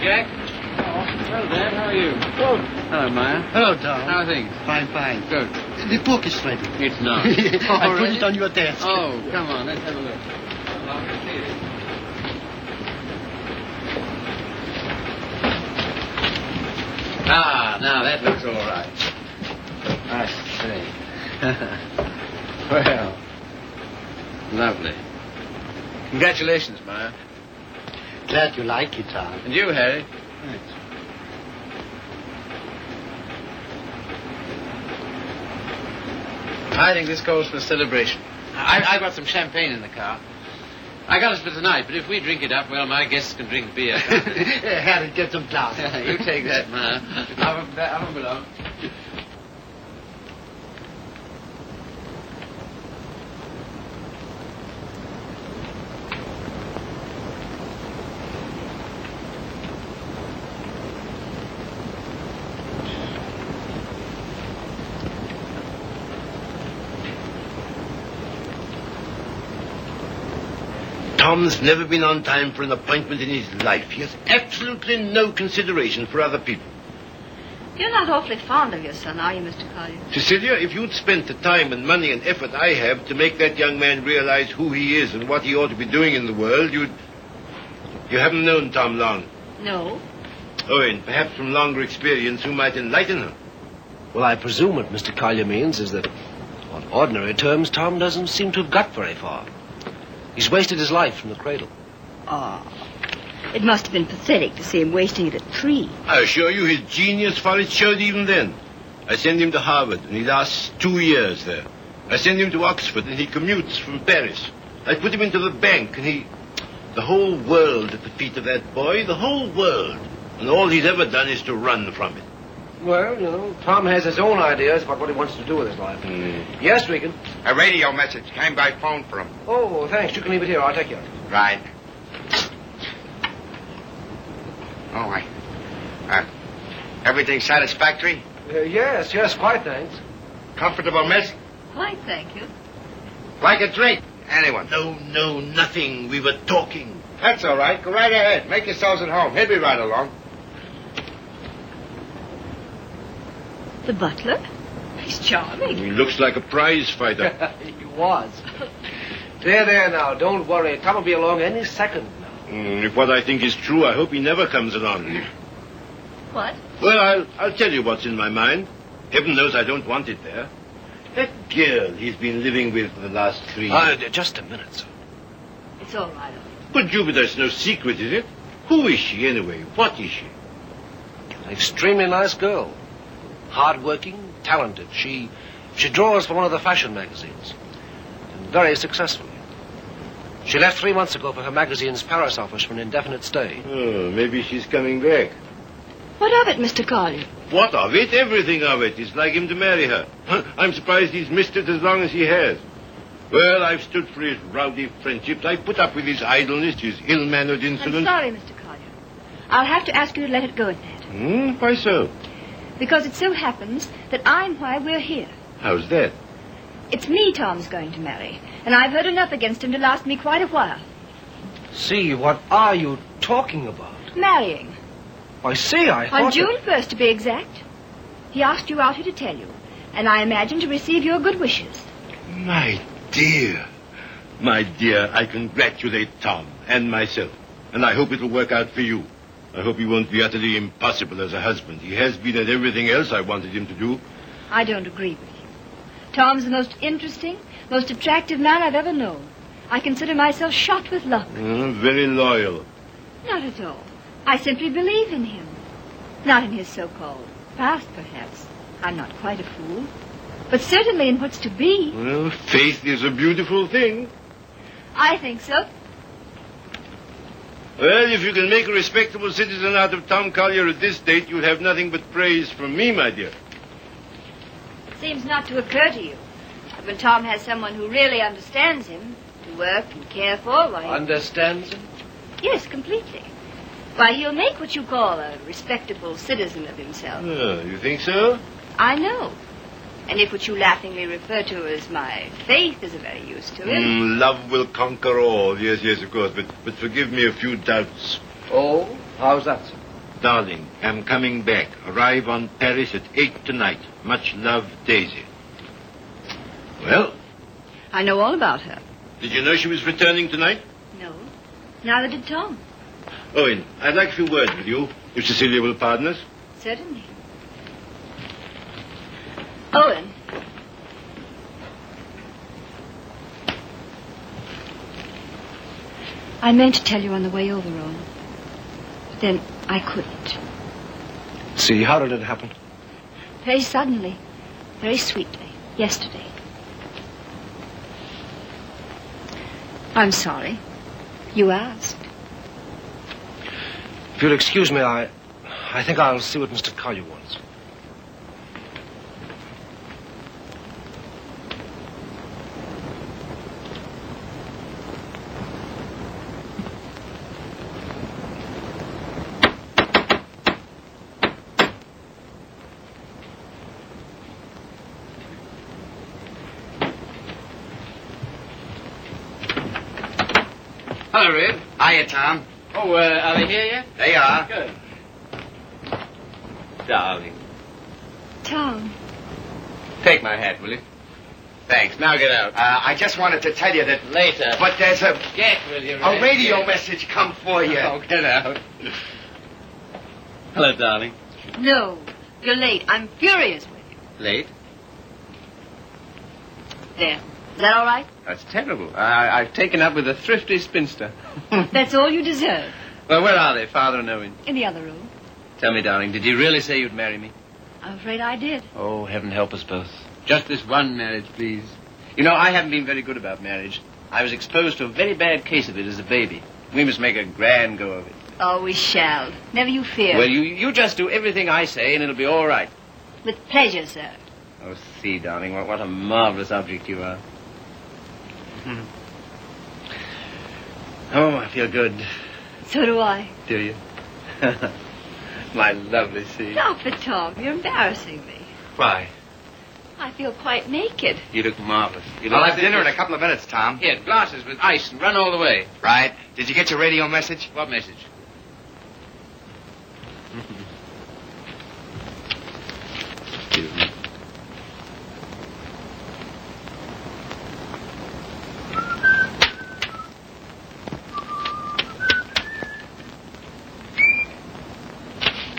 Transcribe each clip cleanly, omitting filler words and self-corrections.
Jack. Oh, hello, Dad. How are you? Oh. Hello, Maya. Hello, Tom. How are things? Fine, fine. Good. The book is ready. It's not. I put it on your desk. Oh, come on. Let's have a look. Ah, now that looks all right. I see. Well, lovely. Congratulations, Maya. Glad you like it, Tom. And you, Harry. Thanks. I think this calls for a celebration. I got some champagne in the car. I got it for tonight, but if we drink it up, well, my guests can drink beer. Harry, get some glass. You take that, Maya. Have a below. Tom's never been on time for an appointment in his life. He has absolutely no consideration for other people. You're not awfully fond of your son, are you, Mr. Collier? Cecilia, if you'd spent the time and money and effort I have to make that young man realize who he is and what he ought to be doing in the world, You haven't known Tom long. No. Oh, and perhaps from longer experience you might enlighten him. Well, I presume what Mr. Collier means is that, on ordinary terms, Tom doesn't seem to have got very far. He's wasted his life from the cradle. Oh, it must have been pathetic to see him wasting it at 3. I assure you his genius for it showed even then. I sent him to Harvard, and he lasts 2 years there. I send him to Oxford, and he commutes from Paris. I put him into the bank, and the whole world at the feet of that boy, the whole world. And all he's ever done is to run from it. Well, you know, Tom has his own ideas about what he wants to do with his life. Yes, Regan? A radio message came by phone for him. Oh, thanks. You can leave it here. I'll take you. Right. Oh, everything satisfactory? Yes, quite, thanks. Comfortable, miss? Quite, thank you. Like a drink? Anyone? No, nothing. We were talking. That's all right. Go right ahead. Make yourselves at home. He'll be right along. The butler? He's charming. He looks like a prize fighter. He was. There now. Don't worry. Tom will be along any second now. If what I think is true, I hope he never comes along. What? Well, I'll tell you what's in my mind. Heaven knows I don't want it there. That girl he's been living with for the last 3 years. Just a minute, sir. It's all right. But Jupiter's no secret, is it? Who is she, anyway? What is she? An extremely nice girl. Hard-working, talented. She draws for one of the fashion magazines. And very successfully. She left 3 months ago for her magazine's Paris office for an indefinite stay. Oh, maybe she's coming back. What of it, Mr. Collier? What of it? Everything of it. It's like him to marry her. I'm surprised he's missed it as long as he has. Well, I've stood for his rowdy friendships. I've put up with his idleness, his ill-mannered insolence. I'm sorry, Mr. Collier. I'll have to ask you to let it go at that. Why so? Because it so happens that I'm why we're here. How's that? It's me Tom's going to marry, and I've heard enough against him to last me quite a while. See, what are you talking about? Marrying. I see, I thought... On June 1st, to be exact. He asked you out here to tell you, and I imagine to receive your good wishes. My dear, I congratulate Tom and myself, and I hope it'll work out for you. I hope he won't be utterly impossible as a husband. He has been at everything else I wanted him to do. I don't agree with you. Tom's the most interesting, most attractive man I've ever known. I consider myself shot with luck. Very loyal. Not at all. I simply believe in him. Not in his so-called past, perhaps. I'm not quite a fool. But certainly in what's to be. Well, faith is a beautiful thing. I think so. Well, if you can make a respectable citizen out of Tom Collier at this date, you'll have nothing but praise from me, my dear. Seems not to occur to you. But when Tom has someone who really understands him, to work and care for, why... Understands him? Yes, completely. Why, he'll make what you call a respectable citizen of himself. Oh, you think so? I know. And if what you laughingly refer to as my faith is of any use to him... Love will conquer all. Yes, of course. But forgive me a few doubts. Oh? How's that, sir? Darling, I'm coming back. Arrive on Paris at 8 tonight. Much love, Daisy. Well, I know all about her. did you know she was returning tonight? No. Neither did Tom. Owen, I'd like a few words with you, if Cecilia will pardon us. Certainly. Owen. I meant to tell you on the way over, Owen. But then I couldn't. See, how did it happen? Very suddenly. Very sweetly. Yesterday. I'm sorry. You asked. If you'll excuse me, I think I'll see what Mr. Collier wants. Hello, Red. Hiya, Tom. Oh, are they here yet? They are. Good. Darling. Tom. Take my hat, will you? Thanks. Now get out. I just wanted to tell you that... Later. But there's a Get, will you, Red? a radio Get. message come for you. Oh, get out. Hello, darling. No. You're late. I'm furious with you. Late? There. Is that all right? That's terrible. I've taken up with a thrifty spinster. That's all you deserve. Well, where are they, Father and Owen? In the other room. Tell me, darling, did you really say you'd marry me? I'm afraid I did. Oh, heaven help us both. Just this one marriage, please. You know, I haven't been very good about marriage. I was exposed to a very bad case of it as a baby. We must make a grand go of it. Oh, we shall. Never you fear. Well, you just do everything I say, and it'll be all right. With pleasure, sir. Oh, see, darling, what a marvelous object you are. Oh, I feel good. So do I. Do you? My lovely sea. Stop it, Tom. You're embarrassing me. Why? I feel quite naked. You look marvelous. You I'll look have dinner in a couple of minutes, Tom. Here, glasses with ice and run all the way. Right. Did you get your radio message? What message? Excuse me.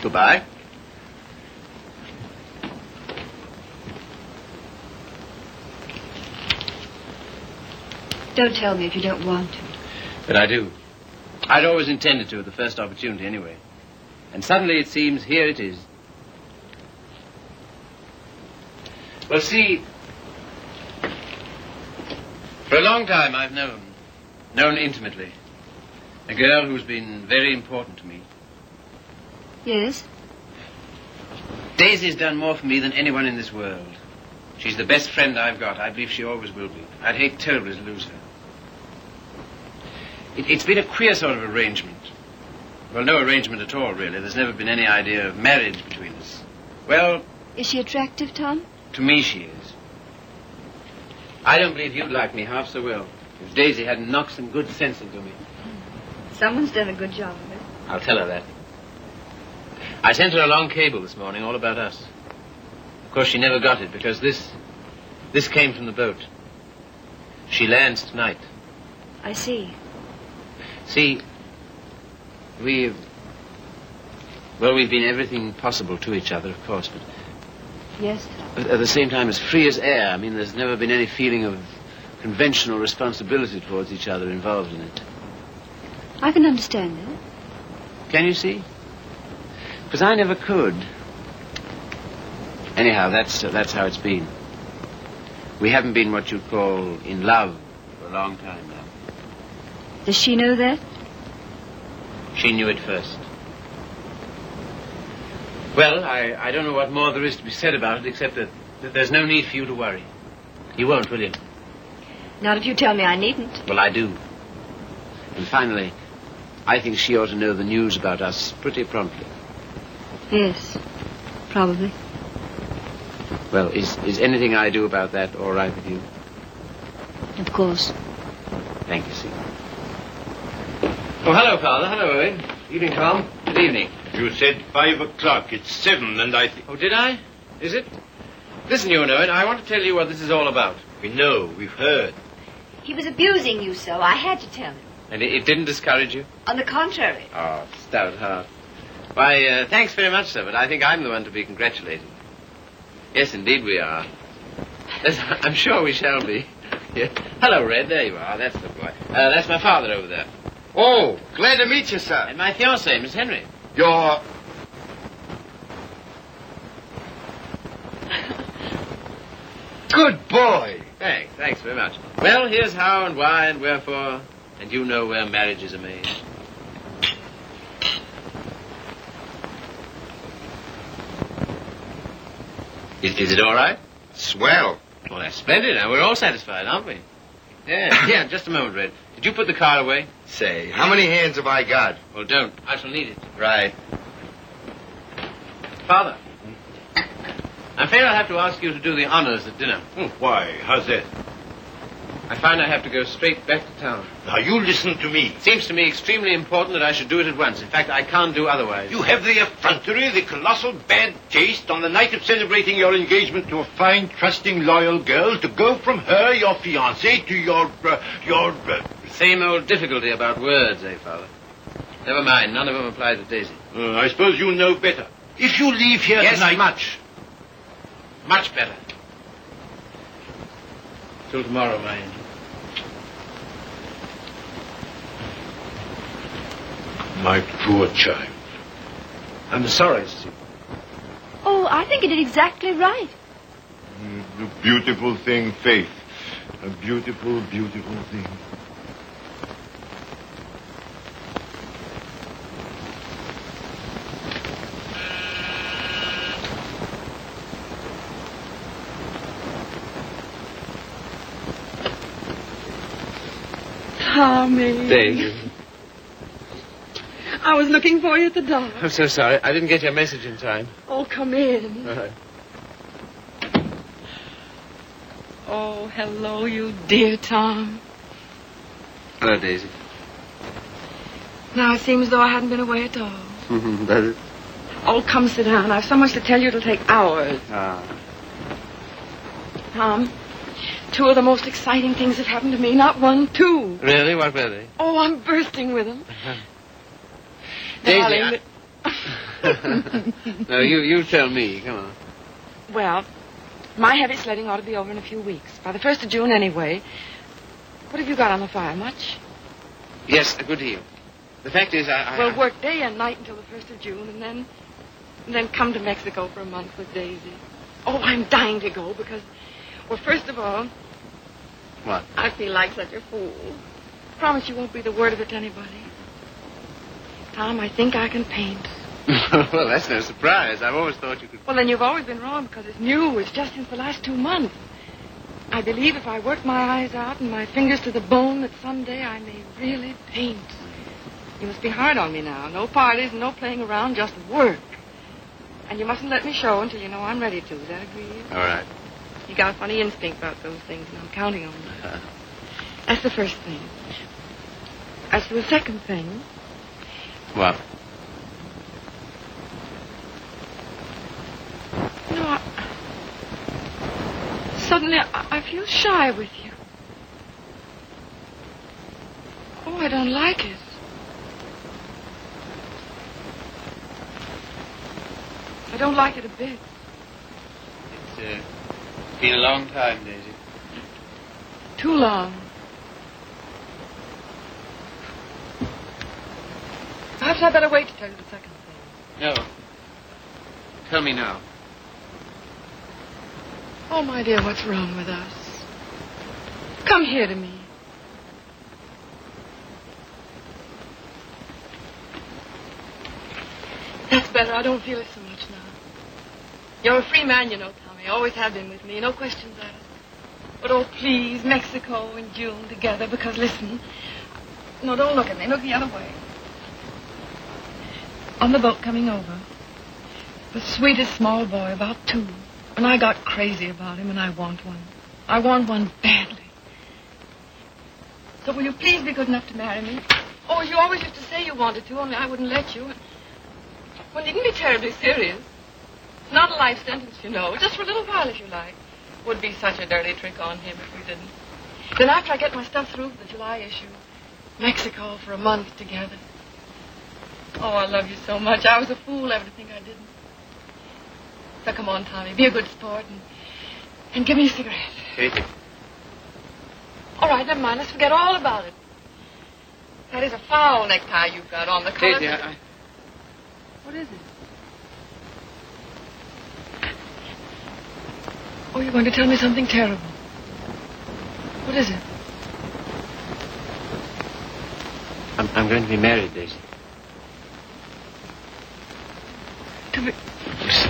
Goodbye. Don't tell me if you don't want to. But I do. I'd always intended to at the first opportunity anyway. And suddenly it seems here it is. Well, see, for a long time I've known intimately, a girl who's been very important to me. Yes? Daisy's done more for me than anyone in this world. She's the best friend I've got. I believe she always will be. I'd hate terribly to lose her. It's been a queer sort of arrangement. Well, no arrangement at all, really. There's never been any idea of marriage between us. Well, Is she attractive, Tom? to me she is. I don't believe you'd like me half so well if Daisy hadn't knocked some good sense into me. Someone's done a good job of it. I'll tell her that. I sent her a long cable this morning all about us. Of course, she never got it because this came from the boat. She lands tonight. I see. See, we've been everything possible to each other, of course, but Yes, Tom. at the same time as free as air. I mean, there's never been any feeling of conventional responsibility towards each other involved in it. I can understand that. Can you see? Because I never could. Anyhow, that's how it's been. We haven't been what you'd call in love for a long time now. Does she know that? She knew it first. Well, I don't know what more there is to be said about it, except that there's no need for you to worry. You won't, will you? Not if you tell me I needn't. Well, I do. And finally, I think she ought to know the news about us pretty promptly. Yes, probably. Well, is anything I do about that all right with you? Of course. Thank you, Steve. Oh, hello, Father. Hello, Owen. Evening, Tom. Good evening. You said 5 o'clock. It's 7, and I think... Oh, did I? Is it? Listen, you know it. I want to tell you what this is all about. We know. We've heard. He was abusing you so. I had to tell him. And it didn't discourage you? On the contrary. Oh, stout heart. Why, thanks very much, sir, but I think I'm the one to be congratulated. Yes, indeed we are. Yes, I'm sure we shall be. Yeah. Hello, Red. There you are. That's the boy. That's my father over there. Oh, glad to meet you, sir. And my fiancée, Miss Henry. You're... Good boy. Thanks very much. Well, here's how and why and wherefore, and you know where marriages are made. Is it all right? Swell. Well, that's splendid. Now, we're all satisfied, aren't we? Yeah, just a moment, Red. Did you put the car away? Say, how many hands have I got? Well, don't. I shall need it. Right. Father, I'm afraid I'll have to ask you to do the honors at dinner. Why? How's that? I find I have to go straight back to town. Now, you listen to me. It seems to me extremely important that I should do it at once. In fact, I can't do otherwise. You have the effrontery, the colossal bad taste on the night of celebrating your engagement to a fine, trusting, loyal girl to go from her, your fiancée, to your... Same old difficulty about words, eh, Father? Never mind. None of them apply to Daisy. I suppose you know better. If you leave here Yes, tonight... much. Much better. Till tomorrow, my angel. My poor child. I'm sorry, Sissy. Oh, I think you did exactly right. A beautiful thing, Faith. A beautiful, beautiful thing. Tommy. Daisy. I was looking for you at the door. I'm so sorry. I didn't get your message in time. Oh, come in. All right. Oh, hello, you dear Tom. Hello, Daisy. Now it seems as though I hadn't been away at all. Does it? Oh, come sit down. I've so much to tell you it'll take hours. Ah. Tom, two of the most exciting things have happened to me. Not one, two. Really? What were they? Oh, I'm bursting with them. Daisy, Darling, No, you tell me. Come on. well, my heavy sledding ought to be over in a few weeks. By the 1st of June, anyway. What have you got on the fire? Much? Yes, a good deal. The fact is, We'll work day and night until the 1st of June, and then come to Mexico for a month with Daisy. Oh, I'm dying to go because, well, first of all... What? I feel like such a fool. Promise you won't breathe a word of it to anybody. Tom, I think I can paint. Well, that's no surprise. I've always thought you could... Well, then you've always been wrong because it's new. It's just since the last 2 months. I believe if I work my eyes out and my fingers to the bone that someday I may really paint. You must be hard on me now. No parties and no playing around, just work. And you mustn't let me show until you know I'm ready to. Is that agreed? All right. You got a funny instinct about those things, and I'm counting on you. That's the first thing. As for the second thing... What? No, suddenly I feel shy with you. Oh, I don't like it. I don't like it a bit. It's been a long time, Daisy. Too long. Perhaps I'd better wait to tell you the second thing. No. Tell me now. Oh, my dear, what's wrong with us? Come here to me. That's better. I don't feel it so much now. You're a free man, you know, Tommy. Always have been with me. No questions asked. But, oh, please, Mexico and June together, because, listen. No, don't look at me. Look the other way. On the boat coming over, the sweetest small boy, about 2. And I got crazy about him, and I want one. I want one badly. So will you please be good enough to marry me? Oh, you always used to say you wanted to, only I wouldn't let you. Well, needn't be terribly serious. Not a life sentence, you know. Just for a little while, if you like. Would be such a dirty trick on him if we didn't. Then after I get my stuff through for the July issue, Mexico for a month together. Oh, I love you so much. I was a fool ever to think I didn't. So come on, Tommy. Be a good sport and give me a cigarette. Katie. All right, never mind. Let's forget all about it. That is a foul necktie you've got on. The color... Katie, What is it? Oh, you're going to tell me something terrible. What is it? I'm going to be married, Daisy. To be...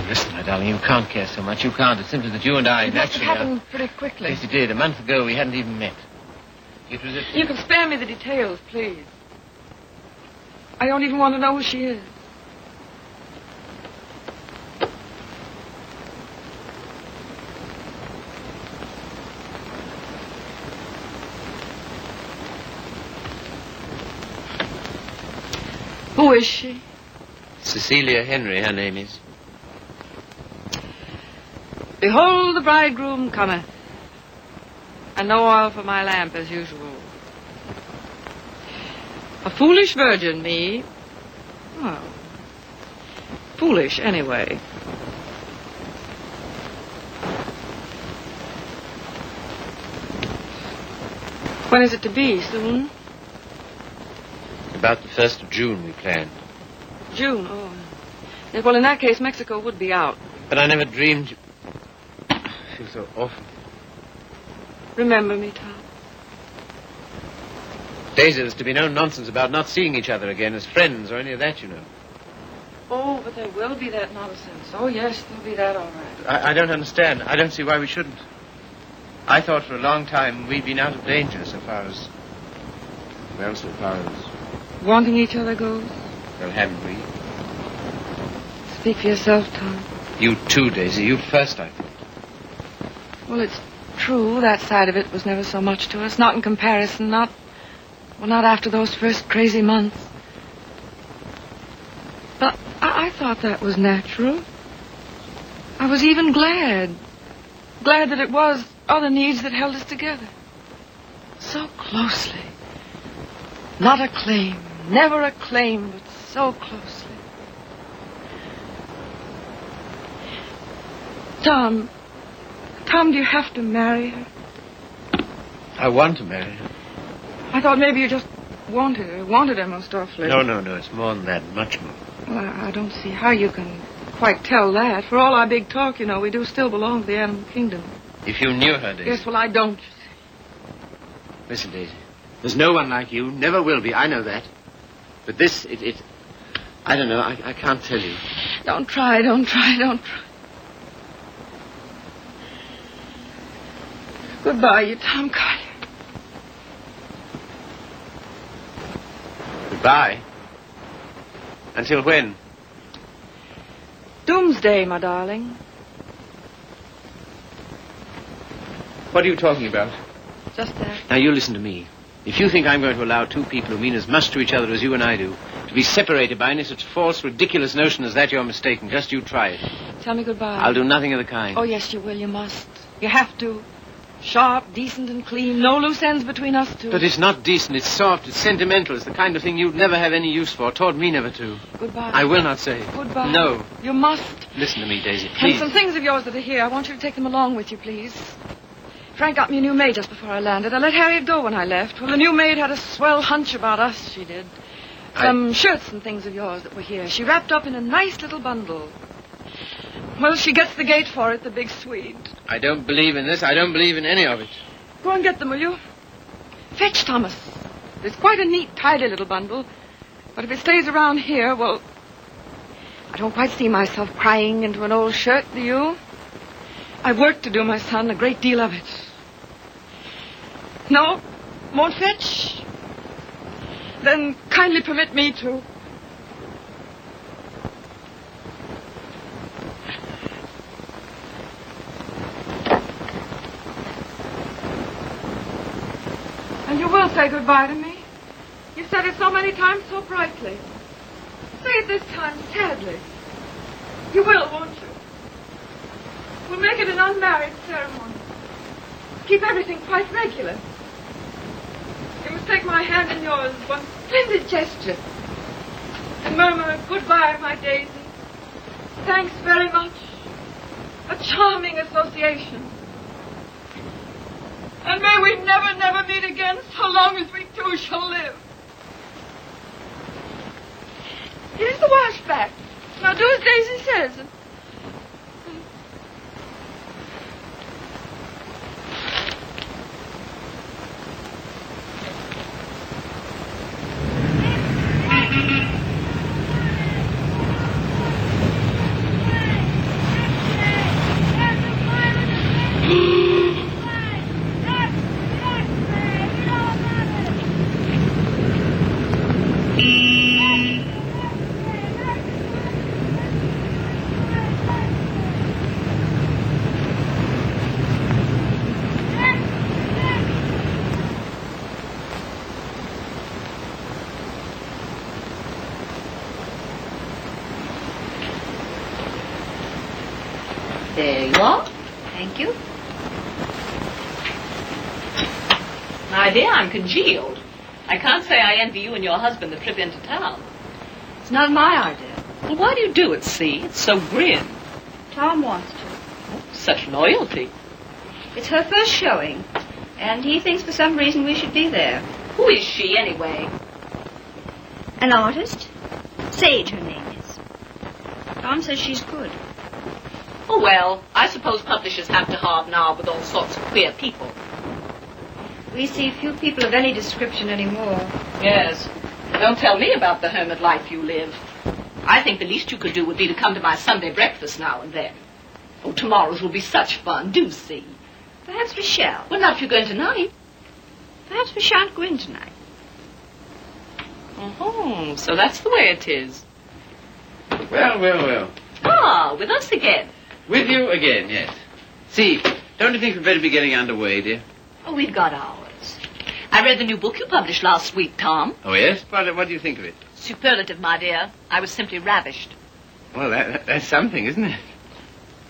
Listen, my darling, you can't care so much. You can't. It's simply that you and I It must have naturally happened pretty quickly. Yes, it did. A month ago, we hadn't even met. It was You can spare me the details, please. I don't even want to know who she is. Who is she? Cecilia Henry, her name is. Behold, the bridegroom cometh, and no oil for my lamp as usual. A foolish virgin, me. Well, foolish anyway. When is it to be? Soon? About the 1st of June, we planned. June, oh. Yes, well, in that case, Mexico would be out. But I never dreamed... I feel so awful. Remember me, Tom. Daisy, there's to be no nonsense about not seeing each other again as friends or any of that, you know. Oh, but there will be that nonsense. Oh, yes, there'll be that, all right. I don't understand. I don't see why we shouldn't. I thought for a long time we'd been out of danger so far as... Well, so far as... Wanting each other goes? Well, haven't we? Speak for yourself, Tom. You too, Daisy. You first, I think. Well, it's true. That side of it was never so much to us. Not in comparison. Not after those first crazy months. But I thought that was natural. I was even glad. Glad that it was other needs that held us together. So closely. Not a claim. Never a claim, but so closely. Tom, do you have to marry her? I want to marry her. I thought maybe you just wanted her most awfully. No. It's more than that. Much more. Well, I don't see how you can quite tell that. For all our big talk, you know, we do still belong to the animal kingdom. If you knew her, Daisy. Yes, well, I don't. Listen, Daisy. There's no one like you. Never will be. I know that. But this, I don't know. I can't tell you. Don't try. Goodbye, you Tom Carter. Goodbye. Until when? Doomsday, my darling. What are you talking about? Just that. Now, you listen to me. If you think I'm going to allow two people who mean as much to each other as you and I do to be separated by any such false, ridiculous notion as that, you're mistaken. Just you try it. Tell me goodbye. I'll do nothing of the kind. Oh, yes, you will. You must. You have to. Sharp, decent, and clean. No loose ends between us two. But it's not decent. It's soft. It's sentimental. It's the kind of thing you'd never have any use for. Taught me never to. Goodbye. I will not say. Goodbye. No. You must. Listen to me, Daisy, And please. some things of yours that are here. I want you to take them along with you, please. Frank got me a new maid just before I landed. I let Harriet go when I left. Well, the new maid had a swell hunch about us, she did. Some shirts and things of yours that were here. She wrapped up in a nice little bundle. Well, she gets the gate for it, the big Swede. I don't believe in this. I don't believe in any of it. Go and get them, will you? Fetch Thomas. It's quite a neat, tidy little bundle. But if it stays around here, well, I don't quite see myself crying into an old shirt, do you? I've work to do, my son, a great deal of it. No? Won't fetch? Then kindly permit me to. And you will say goodbye to me? You've said it so many times so brightly. Say it this time, sadly. You will, won't you? We'll make it an unmarried ceremony. Keep everything quite regular. You must take my hand in yours, one splendid gesture. And murmur, goodbye, my Daisy. Thanks very much. A charming association. And may we never, never meet again so long as we two shall live. Here's the washback. Now do as Daisy says. There you are. Thank you. My dear, I'm congealed. I can't say I envy you and your husband the trip into town. It's not my idea. Well, why do you do it, see? It's so grim. Tom wants to. Oh, such loyalty. It's her first showing, and he thinks for some reason we should be there. Who is she, anyway? An artist? Sage, her name is. Tom says she's good. Oh, well, I suppose publishers have to hobnob with all sorts of queer people. We see few people of any description anymore. Yes. Don't tell me about the hermit life you live. I think the least you could do would be to come to my Sunday breakfast now and then. Oh, tomorrow's will be such fun. Do see. Perhaps we shall. Well, not if you're going tonight. Perhaps we shan't go in tonight. Oh, so that's the way it is. Well. Ah, with us again. With you again, yes. See, don't you think we'd better be getting underway, dear? Oh, we've got ours. I read the new book you published last week, Tom. Oh, yes? What do you think of it? Superlative, my dear. I was simply ravished. Well, that's something, isn't it?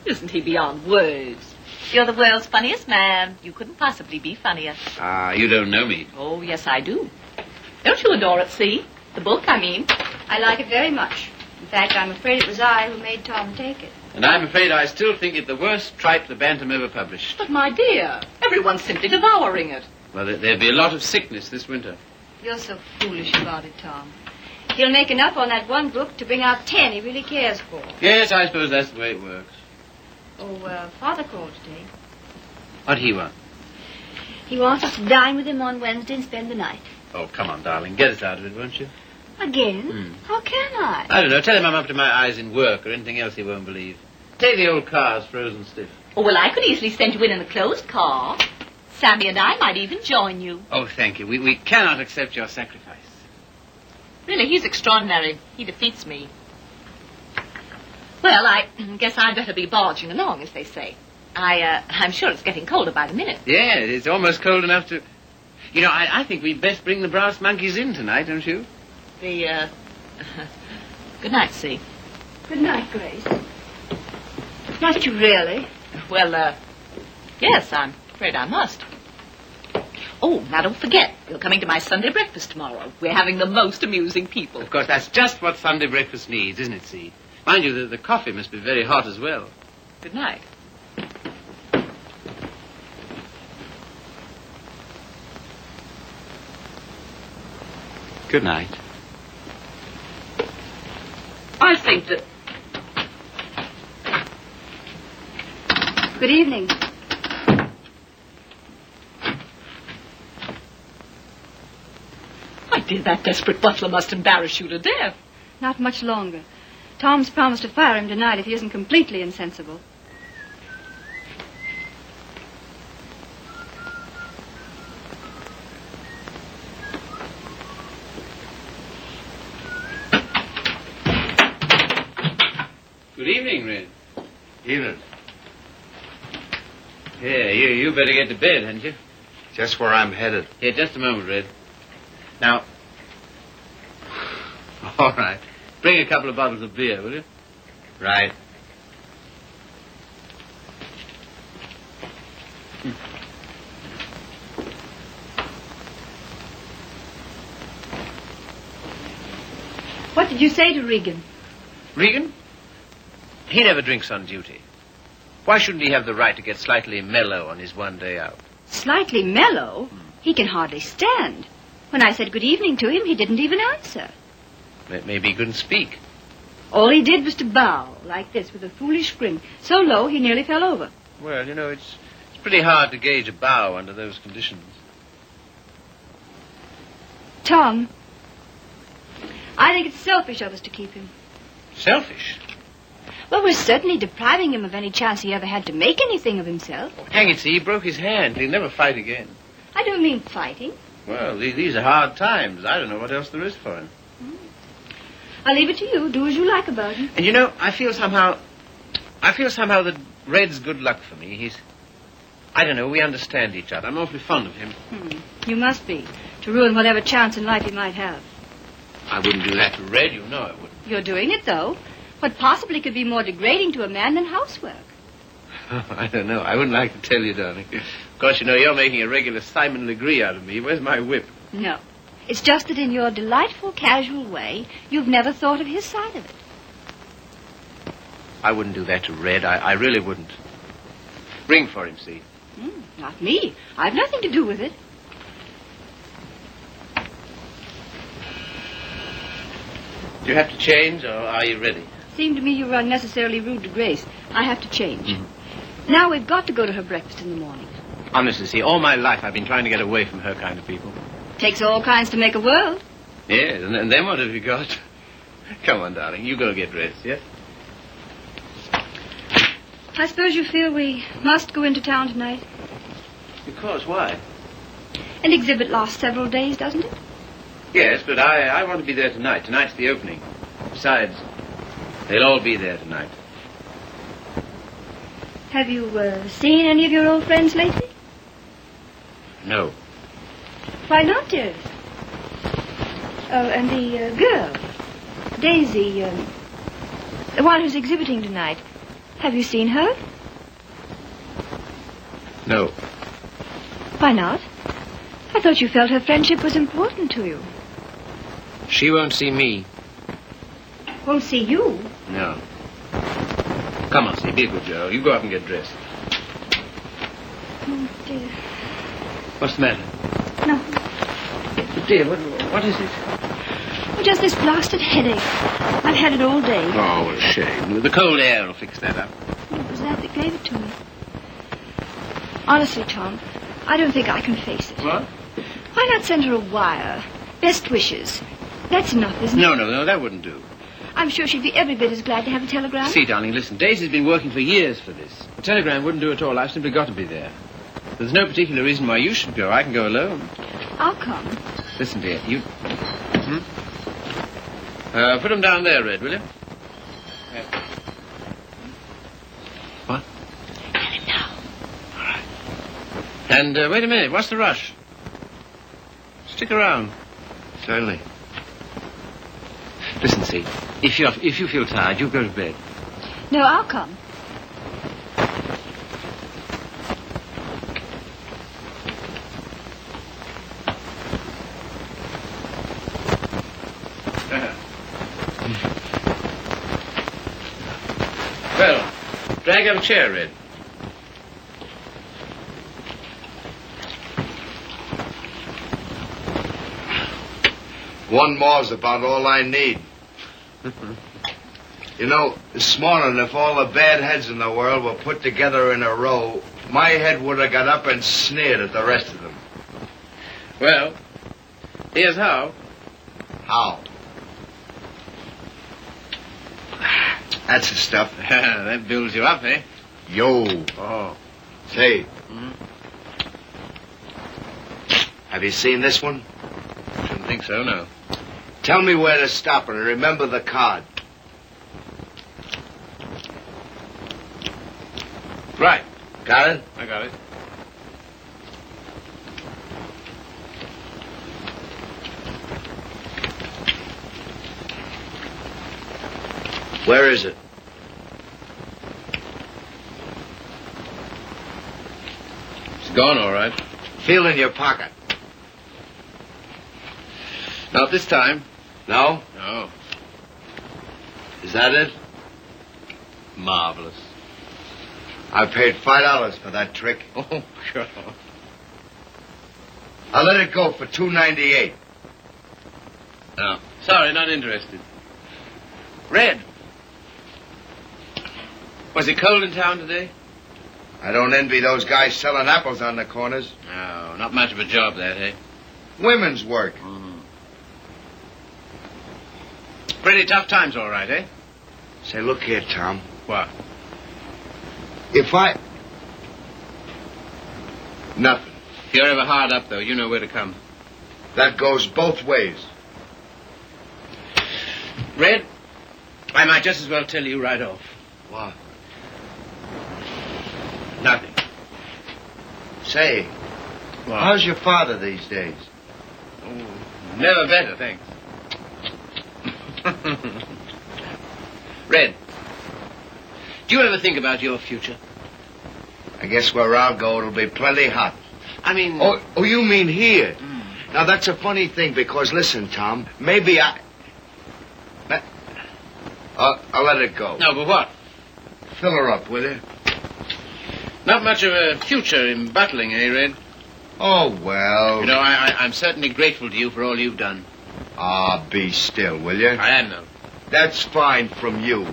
Isn't he beyond words? You're the world's funniest man. You couldn't possibly be funnier. Ah, you don't know me. Oh, yes, I do. Don't you adore it, see? The book, I mean. I like it very much. In fact, I'm afraid it was I who made Tom take it. And I'm afraid I still think it the worst tripe the Bantam ever published. But, my dear, everyone's simply devouring it. Well, there'll be a lot of sickness this winter. You're so foolish about it, Tom. He'll make enough on that one book to bring out 10 he really cares for. Yes, I suppose that's the way it works. Oh, Father called today. What'd he want? He wants us to dine with him on Wednesday and spend the night. Oh, come on, darling. Get us out of it, won't you? Again? How can I? I don't know. Tell him I'm up to my eyes in work or anything else he won't believe. Take the old car's frozen stiff. Oh, well, I could easily send you in a closed car. Sammy and I might even join you. Oh, thank you. We cannot accept your sacrifice. Really, he's extraordinary. He defeats me. Well, I guess I'd better be barging along, as they say. I'm sure it's getting colder by the minute. Yeah, it's almost cold enough to... You know, I think we'd best bring the brass monkeys in tonight, don't you? Good night, See. Good night, Grace. Must you really? Well, yes, I'm afraid I must. Oh, now don't forget, you're coming to my Sunday breakfast tomorrow. We're having the most amusing people. Of course, that's just what Sunday breakfast needs, isn't it, See? Mind you, the coffee must be very hot as well. Good night. Good night. I think that... Good evening. My dear, that desperate butler must embarrass you to death. Not much longer. Tom's promised to fire him tonight if he isn't completely insensible. Good evening, Red. Evening. Yeah, you better get to bed, hadn't you? Just where I'm headed. Here, just a moment, Red. Now... All right. Bring a couple of bottles of beer, will you? Right. What did you say to Regan? Regan? He never drinks on duty. Why shouldn't he have the right to get slightly mellow on his one day out? Slightly mellow? He can hardly stand. When I said good evening to him, he didn't even answer. Maybe he couldn't speak. All he did was to bow, like this, with a foolish grin, so low he nearly fell over. Well, you know, it's pretty hard to gauge a bow under those conditions. Tom, I think it's selfish of us to keep him. Selfish? Well, we're certainly depriving him of any chance he ever had to make anything of himself. Oh, hang it, see, he broke his hand. He'll never fight again. I don't mean fighting. Well, these are hard times. I don't know what else there is for him. I'll leave it to you. Do as you like about him. And you know, I feel somehow that Red's good luck for me. I don't know, we understand each other. I'm awfully fond of him. You must be, to ruin whatever chance in life he might have. I wouldn't do that to Red, you know I wouldn't. You're doing it, though. What possibly could be more degrading to a man than housework? I don't know. I wouldn't like to tell you, darling. Of course, you know, you're making a regular Simon Legree out of me. Where's my whip? No. It's just that in your delightful, casual way, you've never thought of his side of it. I wouldn't do that to Red. I really wouldn't. Ring for him, see? Not me. I've nothing to do with it. Do you have to change, or are you ready? Seemed to me you were unnecessarily rude to Grace. I have to change. Now we've got to go to her breakfast in the morning. Honestly, see, all my life I've been trying to get away from her kind of people. Takes all kinds to make a world. Yes, and then what have you got? Come on, darling, you go get dressed, yes? I suppose you feel we must go into town tonight. Of course, why? An exhibit lasts several days, doesn't it? Yes, but I want to be there tonight. Tonight's the opening. Besides, they'll all be there tonight. Have you seen any of your old friends lately? No. Why not, dearest? Oh, and the girl, Daisy, the one who's exhibiting tonight. Have you seen her? No. Why not? I thought you felt her friendship was important to you. She won't see me. Won't see you? No. Come on, see, be a good girl. You go up and get dressed. Oh, dear. What's the matter? No. Dear, what is it? Oh, just this blasted headache. I've had it all day. Oh, what a shame. The cold air will fix that up. It was that gave it to me. Honestly, Tom, I don't think I can face it. What? Why not send her a wire? Best wishes. That's enough, isn't it? No, that wouldn't do. I'm sure she'd be every bit as glad to have a telegram. See, darling, listen. Daisy's been working for years for this. A telegram wouldn't do at all. I've simply got to be there. There's no particular reason why you should go. I can go alone. I'll come. Listen, dear, you... put them down there, Red, will you? What? Tell him now. All right. And wait a minute. What's the rush? Stick around. Certainly. Listen, see, if you feel tired, you go to bed. No, I'll come. Well, drag out a chair, Red. One more's about all I need. You know, this morning, if all the bad heads in the world were put together in a row, my head would have got up and sneered at the rest of them. Well, here's how. How? That's the stuff. That builds you up, eh? Yo. Oh. Say. Have you seen this one? Shouldn't think so, no. Tell me where to stop and remember the card. Right. Got it? I got it. Where is it? It's gone, all right. Feel in your pocket. Not this time. No? No. Is that it? Marvelous. I paid $5 for that trick. Oh, sure. I'll let it go for $2.98. No. Sorry, not interested. Red. Was it cold in town today? I don't envy those guys selling apples on the corners. No, not much of a job, that, eh? Women's work. Pretty tough times, all right, eh? Say, look here, Tom. What? If I... Nothing. If you're ever hard up, though, you know where to come. That goes both ways. Red, I might just as well tell you right off. What? Nothing. Say, What? how's your father these days? Oh, never better, thanks. Red, do you ever think about your future? I guess where I'll go, it'll be plenty hot. I mean... Oh, you mean here? Now, that's a funny thing, because, listen, Tom, maybe I'll let it go. No, but what? Fill her up, will you? Not much of a future in battling, eh, Red? Oh, well. You know, I'm certainly grateful to you for all you've done. Ah, be still, will you? I am, though. That's fine from you.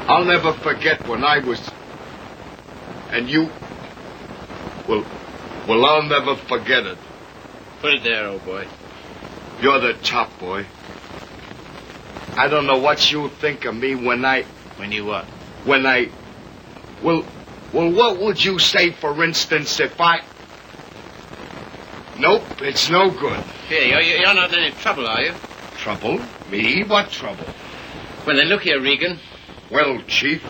I'll never forget when I was... And you... Well, I'll never forget it. Put it there, old boy. You're the top, boy. I don't know what you think of me when I... When you what? When I... Well, what would you say, for instance, if I... Nope, it's no good. Here, you're not in any trouble, are you? Trouble? Me? What trouble? Well, then, look here, Regan. Well, Chief.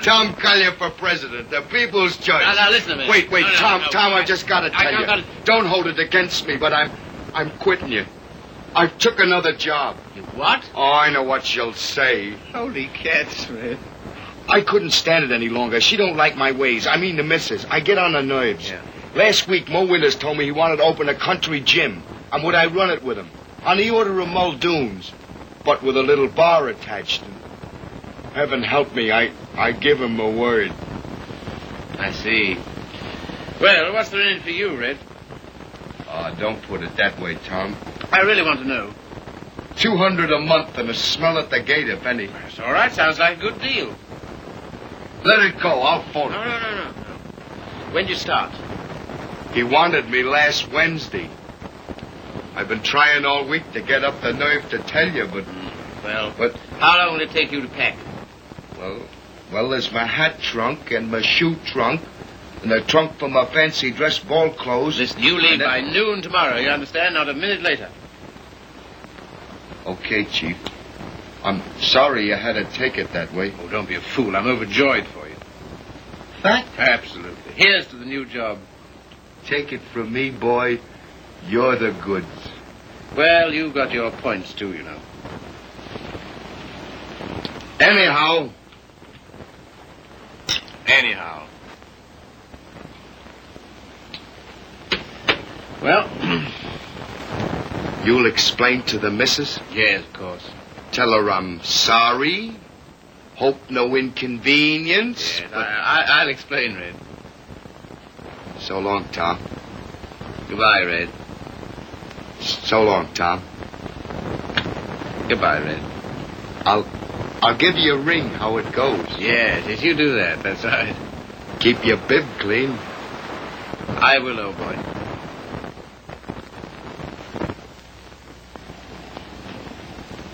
Tom Collier for president, the people's choice. Now, listen to me. Wait, No, Tom, no. I just gotta tell you. Don't hold it against me, but I'm quitting you. I took another job. You what? Oh, I know what she'll say. Holy cats, Red. I couldn't stand it any longer. She don't like my ways. I mean the missus. I get on her nerves. Yeah. Last week, Mo Winters told me he wanted to open a country gym. And would I run it with him? On the order of Muldoon's. But with a little bar attached. And heaven help me, I give him a word. I see. Well, what's there in it for you, Red? Oh, don't put it that way, Tom. I really want to know. $200 a month and a smell at the gate, if any. That's all right. Sounds like a good deal. Let it go. I'll phone him. No. When'd you start? He wanted me last Wednesday. I've been trying all week to get up the nerve to tell you, but... But how long will it take you to pack? Well, there's my hat trunk and my shoe trunk and a trunk for my fancy dress ball clothes. Listen, you leave by noon tomorrow, you understand? Not a minute later. Okay, Chief. I'm sorry you had to take it that way. Oh, don't be a fool. I'm overjoyed for you. That? Absolutely. Here's to the new job. Take it from me, boy. You're the goods. Well, you've got your points, too, you know. Anyhow. Well, You'll explain to the missus? yes, of course. Tell her I'm sorry. Hope no inconvenience. Yes, I'll explain, Red. So long, Tom. Goodbye, Red. So long, Tom. Goodbye, Red. I'll give you a ring how it goes. Yes, you do that. That's right. Keep your bib clean. I will, old boy.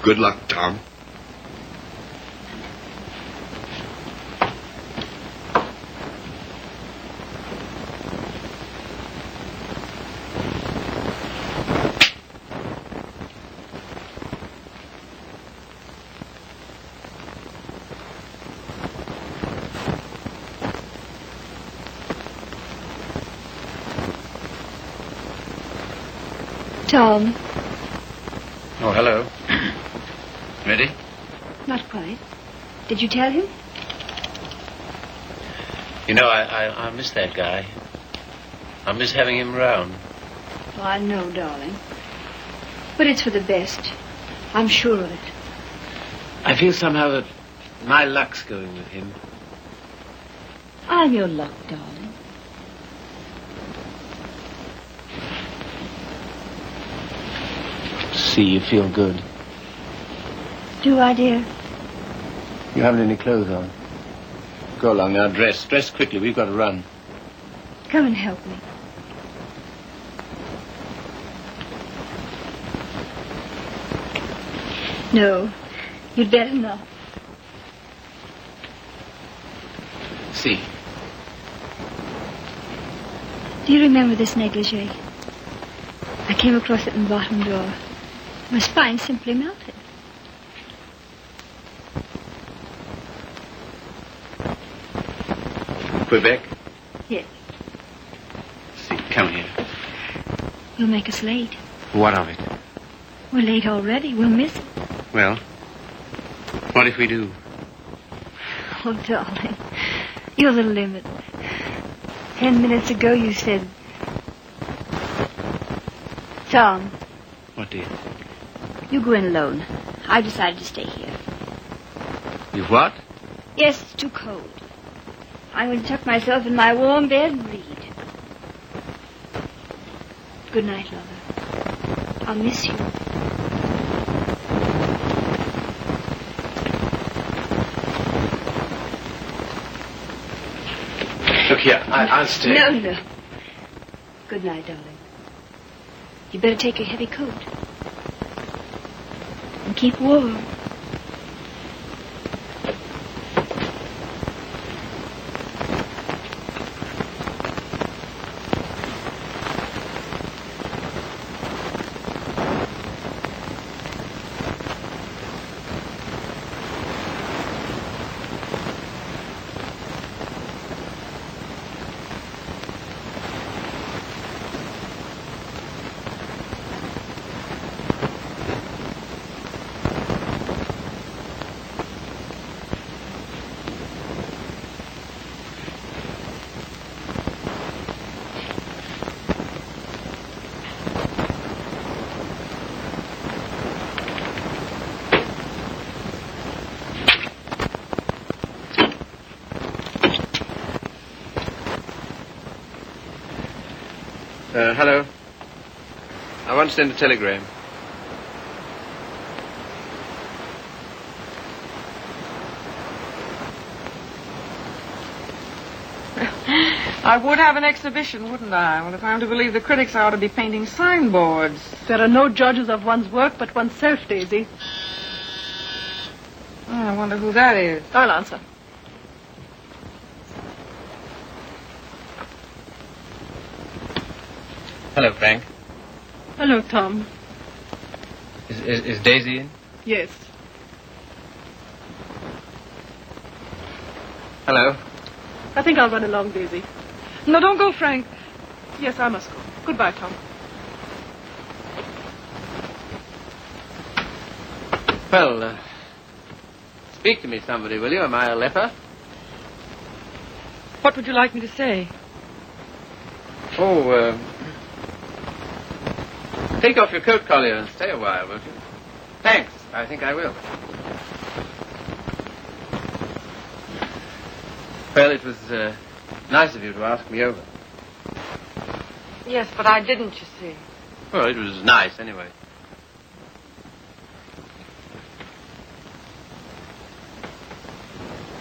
Good luck, Tom. Tom, Oh, hello. Ready? Not quite. Did you tell him? You know, I miss that guy. I miss having him around. Oh, I know, darling. But it's for the best. I'm sure of it. I feel somehow that my luck's going with him. I'm your luck, darling. See, you feel good. Do I, dear? You haven't any clothes on. Go along now, dress. Dress quickly, we've got to run. Come and help me. No, you'd better not. See. Do you remember this negligee? I came across it in the bottom drawer. My spine simply melted. Quebec? Yes. See, come here. You'll make us late. What of it? We're late already. We'll miss it. Well, what if we do? Oh, darling, you're the limit. 10 minutes ago you said... Tom, What, dear? you go in alone. I've decided to stay here. You what? Yes, it's too cold. I'm going to tuck myself in my warm bed and read. Good night, lover. I'll miss you. Look here, I'll stay. No. Good night, darling. You better take your heavy coat. And keep warm. Hello. I want to send a telegram. I would have an exhibition, wouldn't I? Well, if I'm to believe the critics, I ought to be painting signboards. There are no judges of one's work but oneself, Daisy. Oh, I wonder who that is. I'll answer. Hello, Frank. Hello, Tom. Is Daisy in? Yes. Hello. I think I'll run along, Daisy. No, don't go, Frank. Yes, I must go. Goodbye, Tom. Well, speak to me, somebody, will you? Am I a leper? What would you like me to say? Oh, take off your coat collar and stay a while, won't you? Thanks. I think I will. Well, it was nice of you to ask me over. Yes, but I didn't, you see. Well, it was nice, anyway.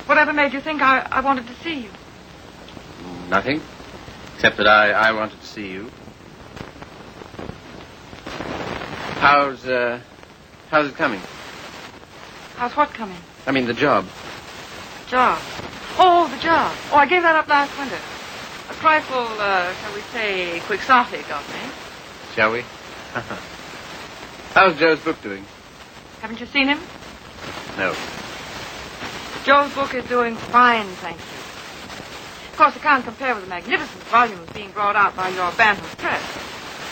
Whatever made you think I wanted to see you? Nothing. Except that I wanted to see you. How's it coming? How's what coming? I mean, the job. Job. Oh, the job. Oh, I gave that up last winter. A trifle, shall we say, quixotic of me. Shall we? How's Joe's book doing? Haven't you seen him? No. Joe's book is doing fine, thank you. Of course, it can't compare with the magnificent volumes being brought out by your Bantam Press.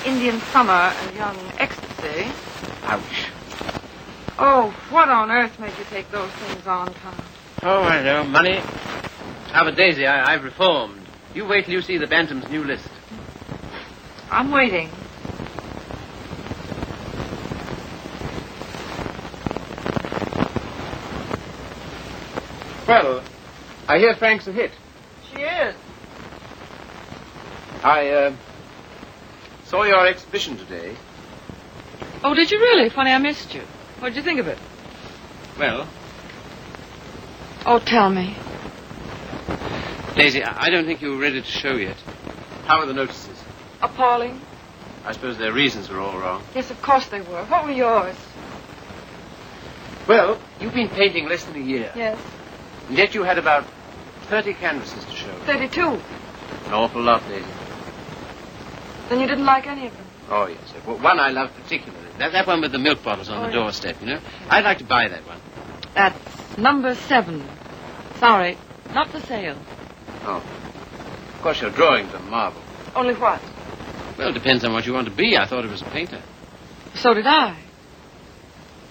Indian Summer and Young Ecstasy. Ouch. Oh, what on earth made you take those things on, Tom? Oh, I know. Money. Ah, but Daisy, I've reformed. You wait till you see the Bantam's new list. I'm waiting. Well, I hear Frank's a hit. She is. I saw your exhibition today. Oh, did you really? Funny, I missed you. What did you think of it? Well, Oh, tell me. Daisy, I don't think you were ready to show yet. How are the notices? Appalling. I suppose their reasons were all wrong. Yes, of course they were. What were yours? Well, you've been painting less than a year. Yes. And yet you had about 30 canvases to show. 32. An awful lot, Daisy. Then you didn't like any of them. Oh, yes. Well, one I love particularly. That one with the milk bottles on the yes. doorstep, you know. I'd like to buy that one. That's number 7. Sorry, not for sale. Oh. Of course, your drawings are marvel. Only what? Well, it depends on what you want to be. I thought it was a painter. So did I.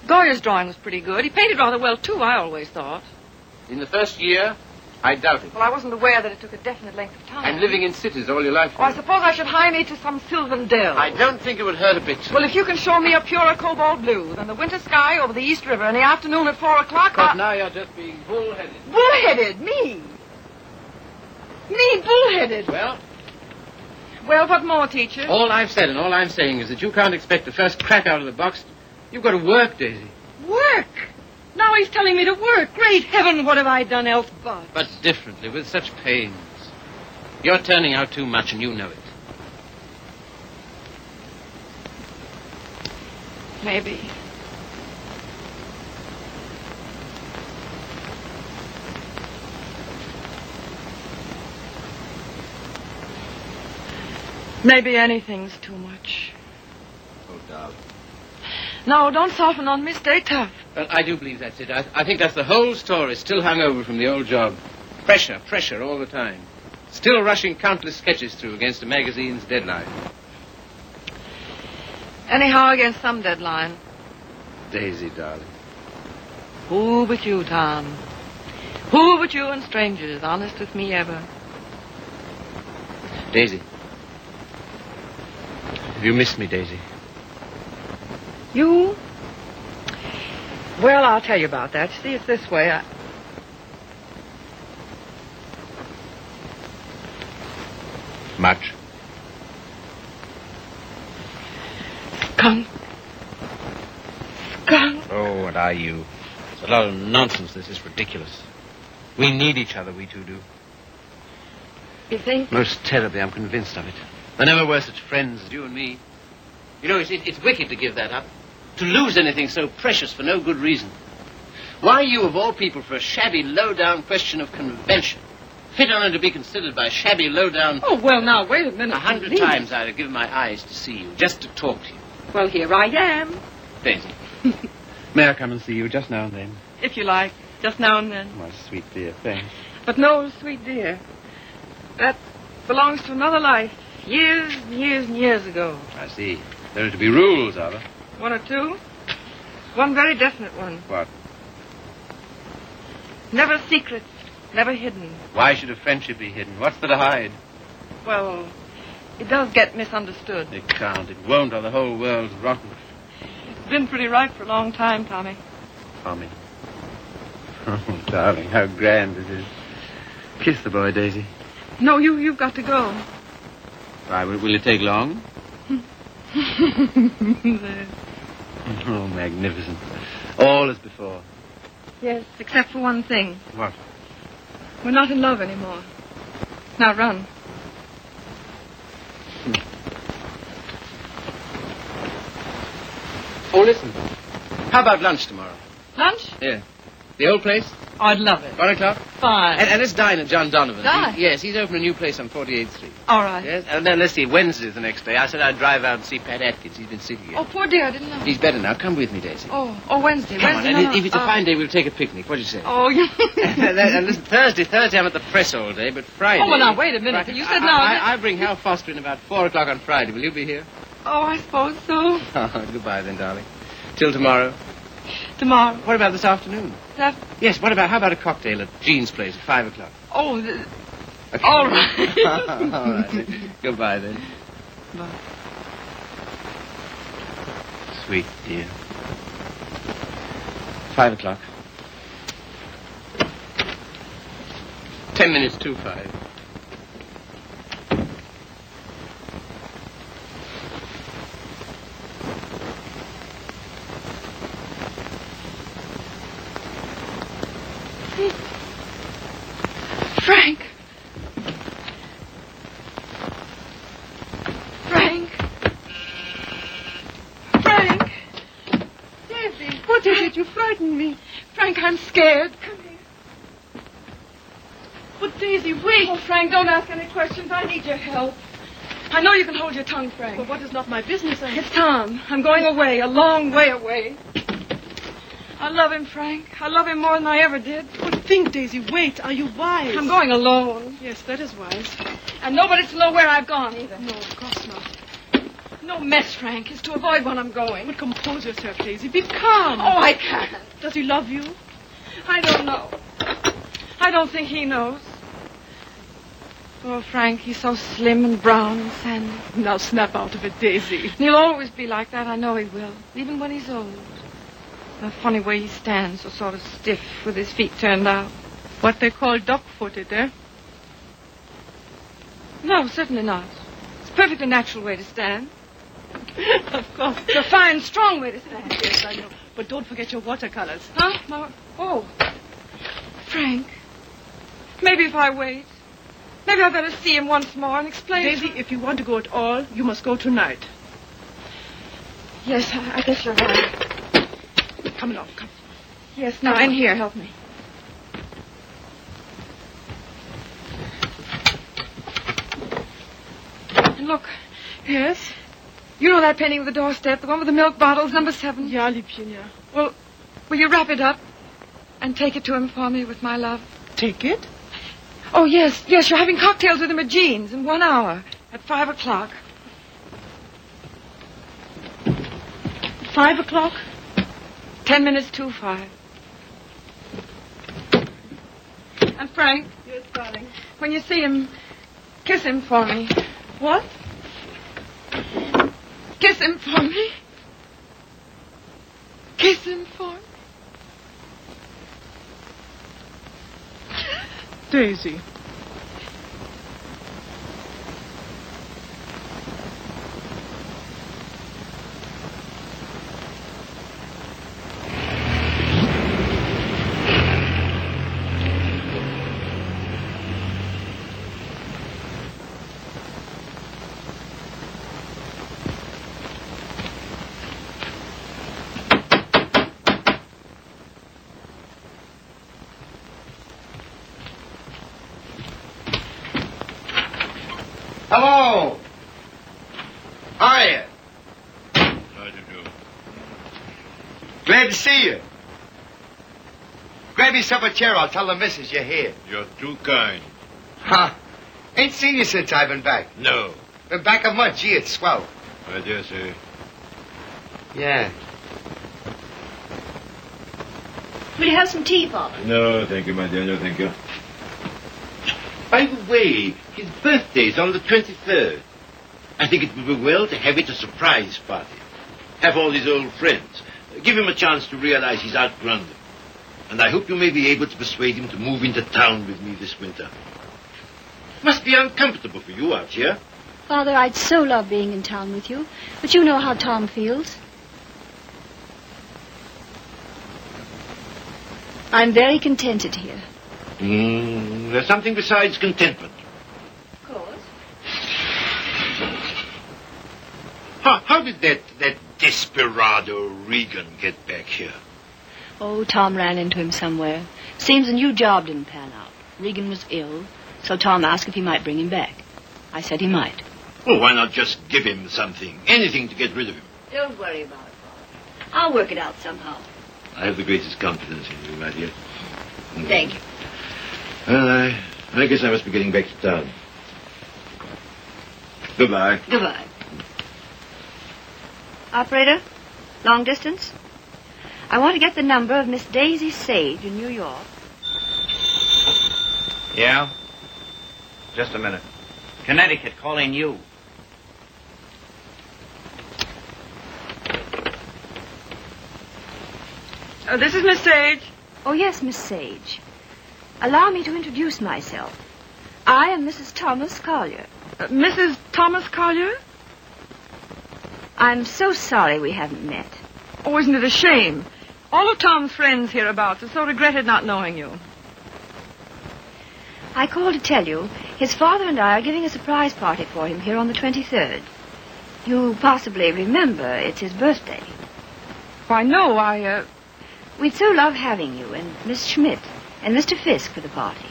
Goya's drawing was pretty good. He painted rather well, too, I always thought. In the first year, I doubt it. Well, I wasn't aware that it took a definite length of time. And living in cities all your life. Oh, I suppose I should hire me to some sylvan dell. I don't think it would hurt a bit. Well, if you can show me a purer cobalt blue than the winter sky over the East River in the afternoon at 4 o'clock... But now you're just being bullheaded. Bullheaded? Me? Me bullheaded? Well, Well, what more, teacher? all I've said and all I'm saying is that you can't expect the first crack out of the box. You've got to work, Daisy. Work? Now he's telling me to work. Great heaven, what have I done else but? But differently, with such pains. You're turning out too much and you know it. Maybe. Maybe anything's too much. Oh, darling. No, don't soften on me. Stay tough. Well, I do believe that's it. I think that's the whole story, still hung over from the old job. Pressure all the time. Still rushing countless sketches through against a magazine's deadline. Anyhow, against some deadline. Daisy, darling. Who but you, Tom? Who but you and strangers, honest with me ever? Daisy. Have you missed me, Daisy? You? Well, I'll tell you about that. See, it's this way. Much. Skunk. Oh, what are you? It's a lot of nonsense. This is ridiculous. We need each other, we two do. You think? Most terribly, I'm convinced of it. There never were such friends as you and me. You know, it's wicked to give that up. To lose anything so precious for no good reason. Why you, of all people, for a shabby, low-down question of convention? Fit on to be considered by shabby, low-down... Oh, well, now, wait a minute. 100 times I'd have given my eyes to see you, just to talk to you. Well, here I am. Daisy, may I come and see you just now and then? If you like. Just now and then. My sweet dear, thanks. But no, sweet dear. That belongs to another life. Years and years and years ago. I see. There are to be rules, are there? 1 or 2. One very definite one. What? Never secret. Never hidden. Why should a friendship be hidden? What's there to hide? Well, it does get misunderstood. It can't. It won't, or the whole world's rotten. It's been pretty right for a long time, Tommy. Tommy. Oh, darling, how grand it is. Kiss the boy, Daisy. No, you've got to go. Why, will it take long? Oh, magnificent. All as before. Yes, except for one thing. What? We're not in love anymore. Now run. Oh, listen. How about lunch tomorrow? Lunch? Yeah. The old place? Oh, I'd love it. 1 o'clock? Fine. And let's dine at John Donovan's. Dine? Yes, he's opened a new place on 48th Street. All right. Yes, and then let's see, Wednesday's the next day. I said I'd drive out and see Pat Atkins. He's been sick again. Oh, poor dear, I didn't know. He's better now. Come with me, Daisy. Oh, Wednesday. Come on, Wednesday. and no, if it's a fine day, we'll take a picnic. What do you say? Oh, you... And listen, Thursday I'm at the press all day, but Friday... Oh, well, now, wait a minute. Friday, You said now... I bring Hal Foster in about 4 o'clock on Friday. Will you be here? Oh, I suppose so. Oh, goodbye then, darling. Till tomorrow. Tomorrow. What about this afternoon? That... Yes, how about a cocktail at Jean's place at 5 o'clock? Oh, Okay. all right. All right. Goodbye, then. Bye. Sweet dear. 5 o'clock. 10 minutes to 5. Frank. Frank. Frank. Daisy, what is it? You frightened me. Frank, I'm scared. Come here. But Daisy, wait. Oh, Frank, don't ask any questions. I need your help. I know you can hold your tongue, Frank. But what is not my business? It's Tom. I'm going away, a long way away. I love him, Frank. I love him more than I ever did. But think, Daisy, wait. Are you wise? I'm going alone. Yes, that is wise. And nobody's to know where I've gone, either. No, of course not. No mess, Frank. It's to avoid when I'm going. But compose yourself, Daisy. Be calm. Oh, I can't. Does he love you? I don't know. I don't think he knows. Oh, Frank, he's so slim and brown and sandy. Now snap out of it, Daisy. And he'll always be like that. I know he will. Even when he's old. The funny way he stands, so sort of stiff, with his feet turned out. What they call duck-footed, eh? No, certainly not. It's a perfectly natural way to stand. Of course. It's a fine, strong way to stand. Yes, I know. But don't forget your watercolors. Huh? Oh. Frank. Maybe if I wait. Maybe I better see him once more and explain. Daisy, if you want to go at all, you must go tonight. Yes, I guess you're right. Come along, come. Yes, now, in here, help me. And look. Yes? You know that painting of the doorstep, the one with the milk bottles, number 7? Ja, Liebchen, ja. Well, will you wrap it up and take it to him for me with my love? Take it? Oh, yes, you're having cocktails with him at Jean's in 1 hour at 5 o'clock. 5 o'clock? 10 minutes to 5. And Frank, Yes, darling. when you see him, kiss him for me. What? Kiss him for me. Kiss him for me. Daisy. Hello. Hiya. How do you do? Glad to see you. Grab yourself a chair. I'll tell the missus you're here. You're too kind. Huh? Ain't seen you since I've been back. No. Been back a month. Gee, it's swell. I dare say. Yeah. Will you have some tea, Father? No, thank you, my dear. No, thank you. By the way, his birthday's on the 23rd. I think it would be well to have it a surprise party. Have all his old friends. Give him a chance to realize he's outgrown them. And I hope you may be able to persuade him to move into town with me this winter. Must be uncomfortable for you out here. Father, I'd so love being in town with you. But you know how Tom feels. I'm very contented here. There's something besides contentment. Of course. How did that desperado Regan get back here? Oh, Tom ran into him somewhere. Seems a new job didn't pan out. Regan was ill, so Tom asked if he might bring him back. I said he might. Well, why not just give him something? Anything to get rid of him. Don't worry about it, Father. I'll work it out somehow. I have the greatest confidence in you, my dear. Thank you. Well, I guess I must be getting back to town. Goodbye. Goodbye. Operator, long distance? I want to get the number of Miss Daisy Sage in New York. Yeah? Just a minute. Connecticut, calling you. This is Miss Sage. Oh, yes, Miss Sage. Allow me to introduce myself. I am Mrs. Thomas Collier. Mrs. Thomas Collier? I'm so sorry we haven't met. Oh, isn't it a shame? All of Tom's friends hereabouts have so regretted not knowing you. I called to tell you his father and I are giving a surprise party for him here on the 23rd. You possibly remember it's his birthday. Why, no, We'd so love having you and Miss Schmidt and Mr. Fisk for the party.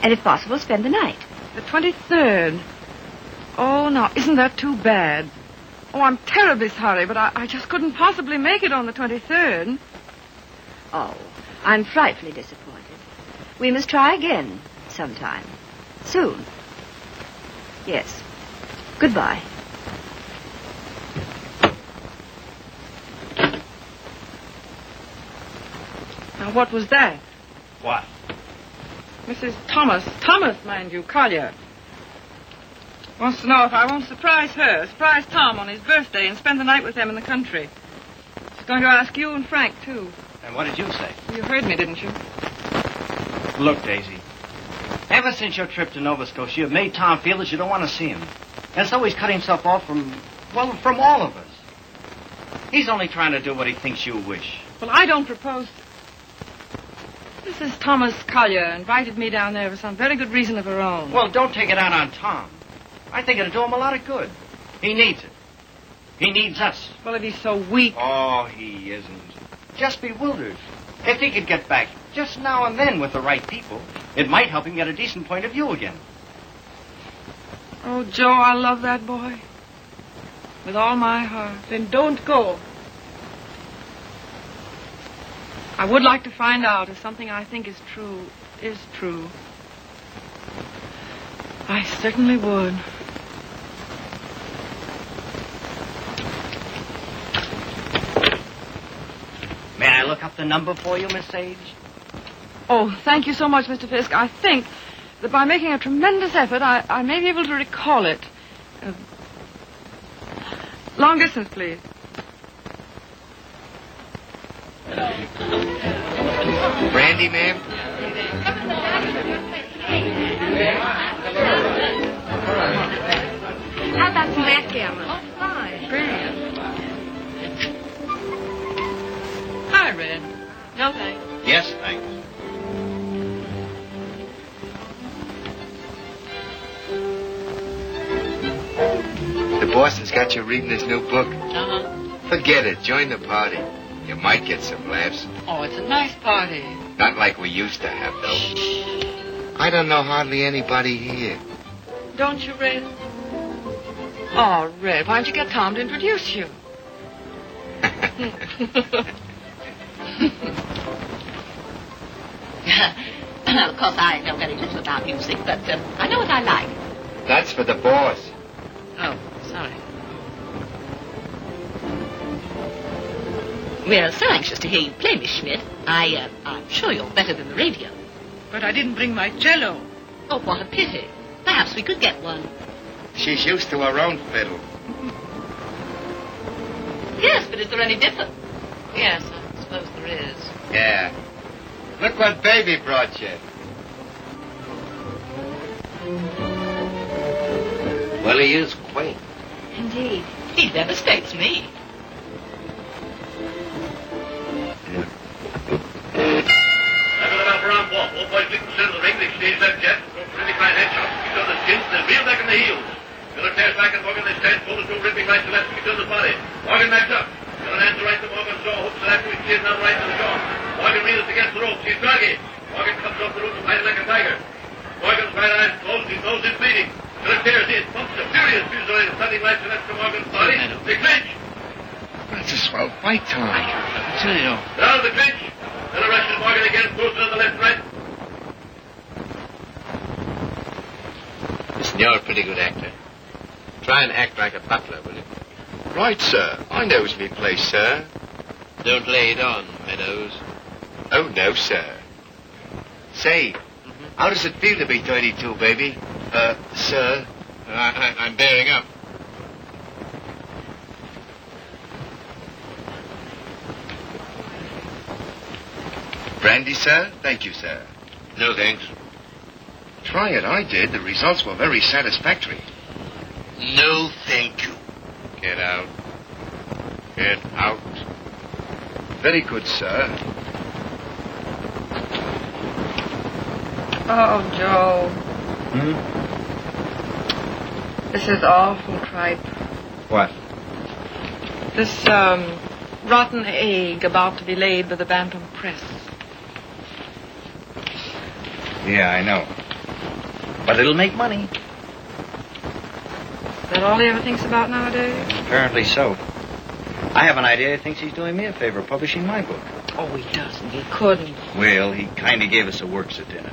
And if possible, spend the night. The 23rd. Oh, now, isn't that too bad? Oh, I'm terribly sorry, but I just couldn't possibly make it on the 23rd. Oh, I'm frightfully disappointed. We must try again sometime. Soon. Yes. Goodbye. Now, what was that? What? Mrs. Thomas, mind you, Collier. Wants to know if I won't surprise Tom on his birthday and spend the night with them in the country. She's going to ask you and Frank, too. And what did you say? You heard me, didn't you? Look, Daisy. Ever since your trip to Nova Scotia, you've made Tom feel that you don't want to see him. And so he's cut himself off from all of us. He's only trying to do what he thinks you wish. Well, I don't propose to. Mrs. Thomas Collier invited me down there for some very good reason of her own. Well, don't take it out on Tom. I think it'll do him a lot of good. He needs it. He needs us. Well, if he's so weak. Oh, he isn't. Just bewildered. If he could get back just now and then with the right people, it might help him get a decent point of view again. Oh, Joe, I love that boy. With all my heart. Then don't go. I would like to find out if something I think is true. I certainly would. May I look up the number for you, Miss Sage? Oh, thank you so much, Mr. Fisk. I think that by making a tremendous effort, I may be able to recall it. Long distance, please. Brandy, ma'am? How about some backgammon? Oh, fine. Brilliant. Hi, Red. No, thanks. Yes, thanks. The boss has got you reading his new book. Uh-huh. Forget it. Join the party. You might get some laughs. Oh, it's a nice party. Not like we used to have, though. I don't know hardly anybody here. Don't you, Red? Oh, Red, why don't you get Tom to introduce you? Of course, I know very little about music, but I know what I like. That's for the boss. Oh, sorry. We're so anxious to hear you play, Miss Schmidt. I'm sure you're better than the radio. But I didn't bring my cello. Oh, what a pity. Perhaps we could get one. She's used to her own fiddle. Yes, but is there any difference? Yes, I suppose there is. Yeah. Look what Baby brought you. Well, he is quaint. Indeed. He devastates me. All boys lick the center of the ring, they exchange left jab, go for really fine headshots, each other's chins, then reel back in the heels. Miller tears back and Morgan, they stand full two ripping right to left to each other's body. Morgan backs up. Miller hands the right to Morgan's jaw, hooks it after his chin, now the right to the jaw. Morgan reels against the ropes, he's draggy. Morgan comes off the ropes, fighting like a tiger. Morgan's right eye closed, his nose is bleeding. Miller tears in, pumps a furious fusillade of stunning right to left to Morgan's body. They clinch. That's a swell fight, Tom. I tell you. Down the clinch. Miller rushes Morgan again, throws it on the left and right. Listen, you're a pretty good actor. Try and act like a butler, will you? Right, sir. I knows me place, sir. Don't lay it on, Meadows. Oh, no, sir. Say, how does it feel to be 32, baby? Sir? I'm bearing up. Brandy, sir? Thank you, sir. No, thanks. Try it. I did. The results were very satisfactory. No, thank you. Get out. Get out. Very good, sir. Oh, Joe. Hmm? This is awful tripe. What? This, rotten egg about to be laid by the Bantam Press. Yeah, I know. But it'll make money. Is that all he ever thinks about nowadays? Apparently so. I have an idea he thinks he's doing me a favor publishing my book. Oh, he doesn't. He couldn't. Well, he kind of gave us a works at dinner.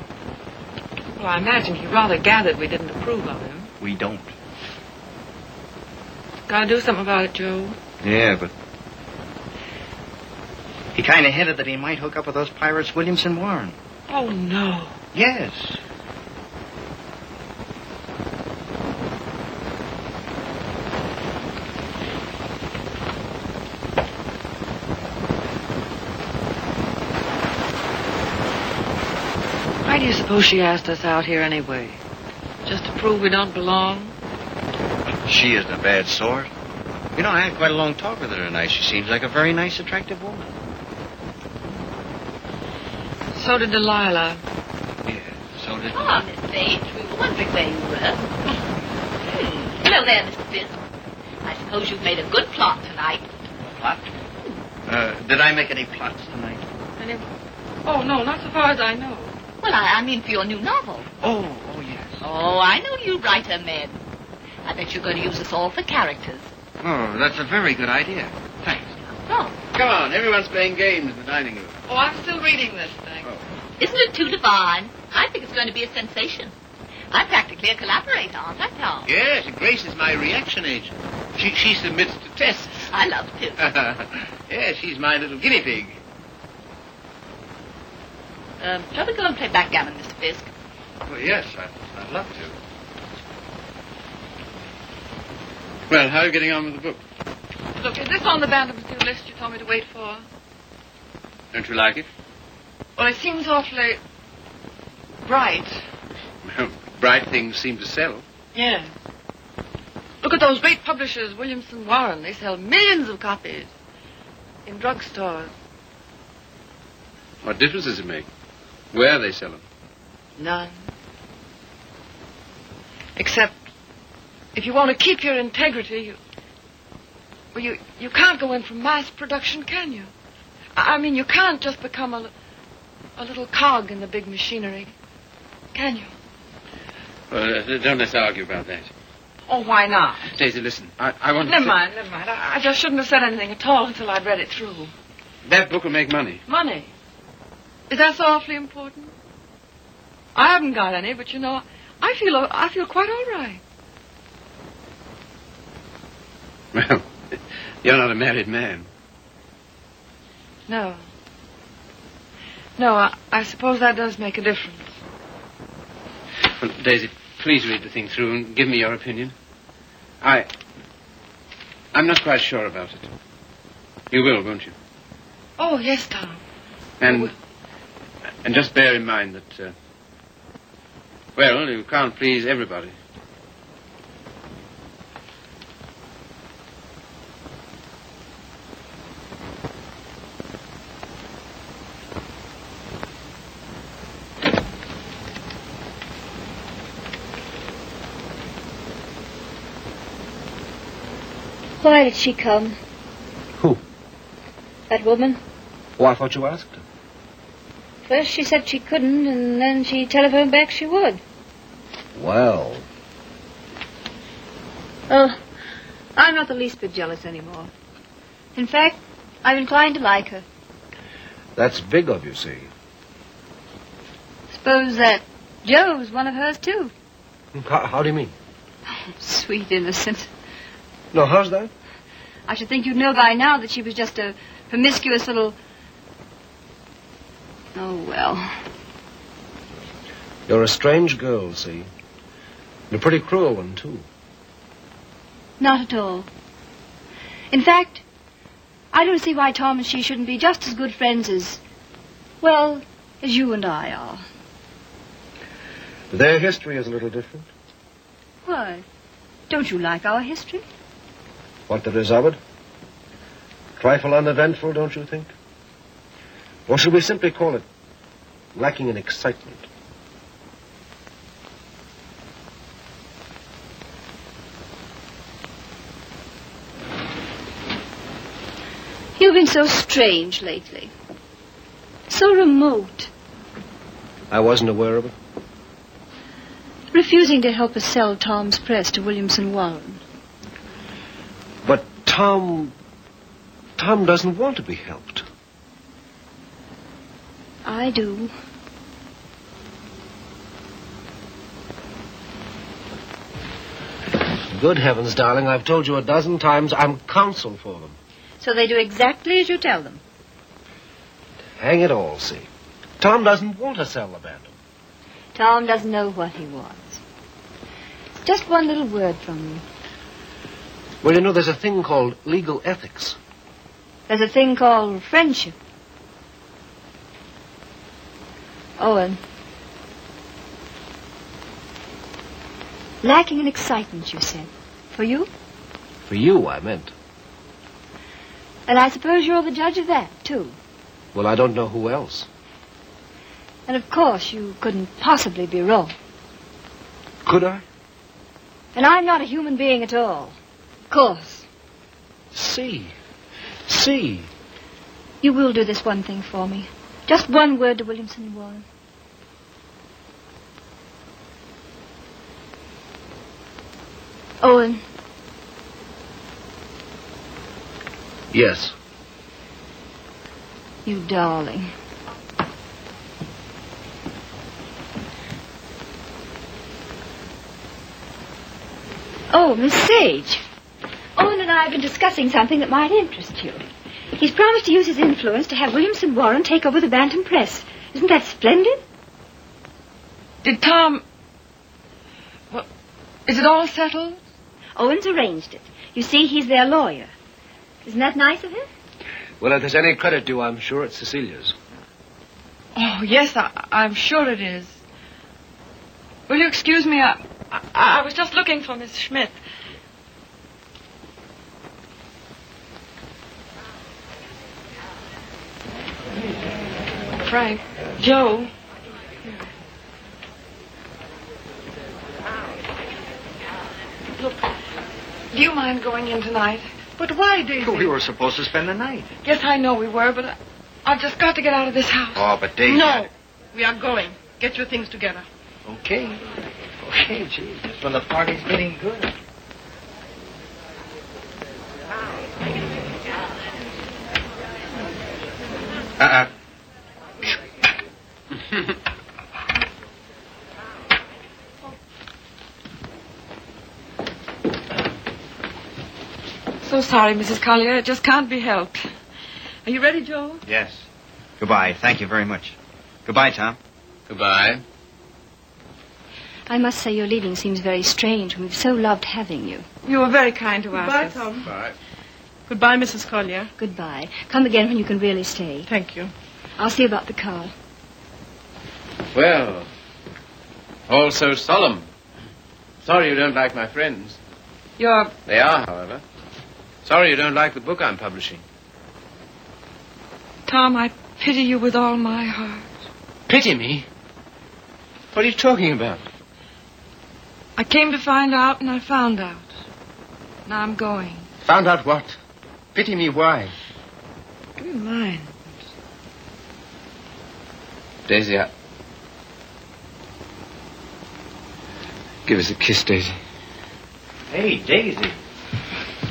Well, I imagine he rather gathered we didn't approve of him. We don't. Gotta do something about it, Joe. Yeah, but he kind of hinted that he might hook up with those pirates, Williamson Warren. Oh, no. Yes. Why do you suppose she asked us out here anyway? Just to prove we don't belong? She isn't a bad sort. You know, I had quite a long talk with her tonight. She seems like a very nice, attractive woman. So did Delilah. Yeah, so did... Ah, Miss Bates, we were wondering where you were. Hello there, Mr. Fisk. I suppose you've made a good plot tonight. Plot? Did I make any plots tonight? Oh, no, not so far as I know. Well, I mean for your new novel. Oh, yes. Oh, I know you writer men. I bet you're going to use us all for characters. Oh, that's a very good idea. Thanks. Oh, Come on, everyone's playing games in the dining room. Oh, I'm still reading this thing. isn't it too divine? I think it's going to be a sensation. I'm practically a collaborator, aren't I, Tom? Yes, Grace is my reaction agent. She submits to tests. I love to. Yes, she's my little guinea pig. Shall we go and play backgammon, Mr. Fisk? Well, yes, I'd love to. Well, how are you getting on with the book? Look, is this on the Bantam's new list you told me to wait for? Don't you like it? Well, it seems awfully bright. Well, bright things seem to sell. Yeah. Look at those great publishers, Williamson Warren. They sell millions of copies in drugstores. What difference does it make? Where they sell them? None. Except, if you want to keep your integrity, you can't go in for mass production, can you? I mean, you can't just become a little cog in the big machinery, can you? Well, don't let's argue about that. Oh, why not? Daisy, listen. I want Never to... mind. I just shouldn't have said anything at all until I'd read it through. That book will make money. Money? Is that so awfully important? I haven't got any, but you know, I feel quite all right. Well, you're not a married man. No. No, I suppose that does make a difference. Well, Daisy, please read the thing through and give me your opinion. I'm not quite sure about it. You will, won't you? Oh, yes, Tom. And just bear in mind that, well, you can't please everybody. Why did she come? Who? That woman? Oh, I thought you asked her. First she said she couldn't, and then she telephoned back she would. Well. Oh, I'm not the least bit jealous anymore. In fact, I'm inclined to like her. That's big of you, see. Suppose that Joe's one of hers, too. How do you mean? Oh, sweet innocent. No, how's that? I should think you'd know by now that she was just a promiscuous little... Oh, well. You're a strange girl, see? And a pretty cruel one, too. Not at all. In fact, I don't see why Tom and she shouldn't be just as good friends as, well, as you and I are. Their history is a little different. Why? Don't you like our history? What there is of it? Trifle uneventful, don't you think? Or should we simply call it lacking in excitement? You've been so strange lately. So remote. I wasn't aware of it. Refusing to help us sell Tom's press to Williamson Warren. But Tom doesn't want to be helped. I do. Good heavens, darling, I've told you a dozen times I'm counsel for them. So they do exactly as you tell them. Hang it all, see. Tom doesn't want to sell the Bantam. Tom doesn't know what he wants. Just one little word from you. Well, you know, there's a thing called legal ethics. There's a thing called friendship. Owen. Lacking in excitement, you said. For you? For you, I meant. And I suppose you're the judge of that, too. Well, I don't know who else. And of course you couldn't possibly be wrong. Could I? And I'm not a human being at all. Of course. See. You will do this one thing for me. Just one word to Williamson and Warren. Owen. Yes. You darling. Oh, Miss Sage. Owen and I have been discussing something that might interest you. He's promised to use his influence to have Williamson Warren take over the Bantam Press. Isn't that splendid? Did Tom... Well, is it all settled? Owen's arranged it. You see, he's their lawyer. Isn't that nice of him? Well, if there's any credit due, I'm sure it's Cecilia's. Oh, yes, I'm sure it is. Will you excuse me? I was just looking for Miss Schmidt. Frank. Joe. Look, do you mind going in tonight? But why, Daisy? We were supposed to spend the night. Yes, I know we were, but I've just got to get out of this house. Oh, but Daisy... No, we are going. Get your things together. Okay, gee. That's when the party's getting good. So sorry, Mrs. Collier. It just can't be helped. Are you ready, Joe? Yes. Goodbye. Thank you very much. Goodbye, Tom. Goodbye. I must say your leaving seems very strange when we've so loved having you. You were very kind to us. Goodbye, Tom. Bye. Goodbye, Mrs. Collier. Goodbye. Come again when you can really stay. Thank you. I'll see about the car. Well, all so solemn. Sorry you don't like my friends. You're... They are, however. Sorry you don't like the book I'm publishing. Tom, I pity you with all my heart. Pity me? What are you talking about? I came to find out, and I found out. Now I'm going. Found out what? Pity me why? Give me mine. Daisy, give us a kiss, Daisy. Hey, Daisy.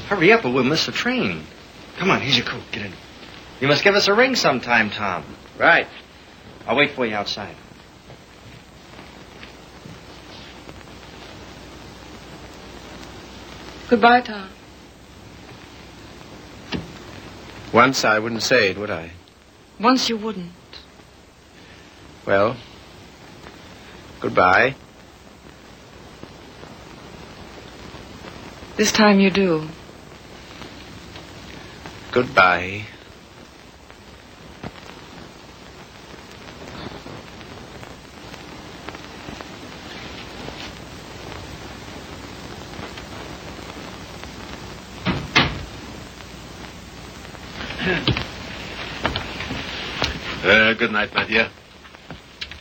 Hurry up or we'll miss the train. Come on, here's your coat. Get in. You must give us a ring sometime, Tom. Right. I'll wait for you outside. Goodbye, Tom. Once I wouldn't say it, would I? Once you wouldn't. Well, goodbye. This time you do. Goodbye. Good night, my dear.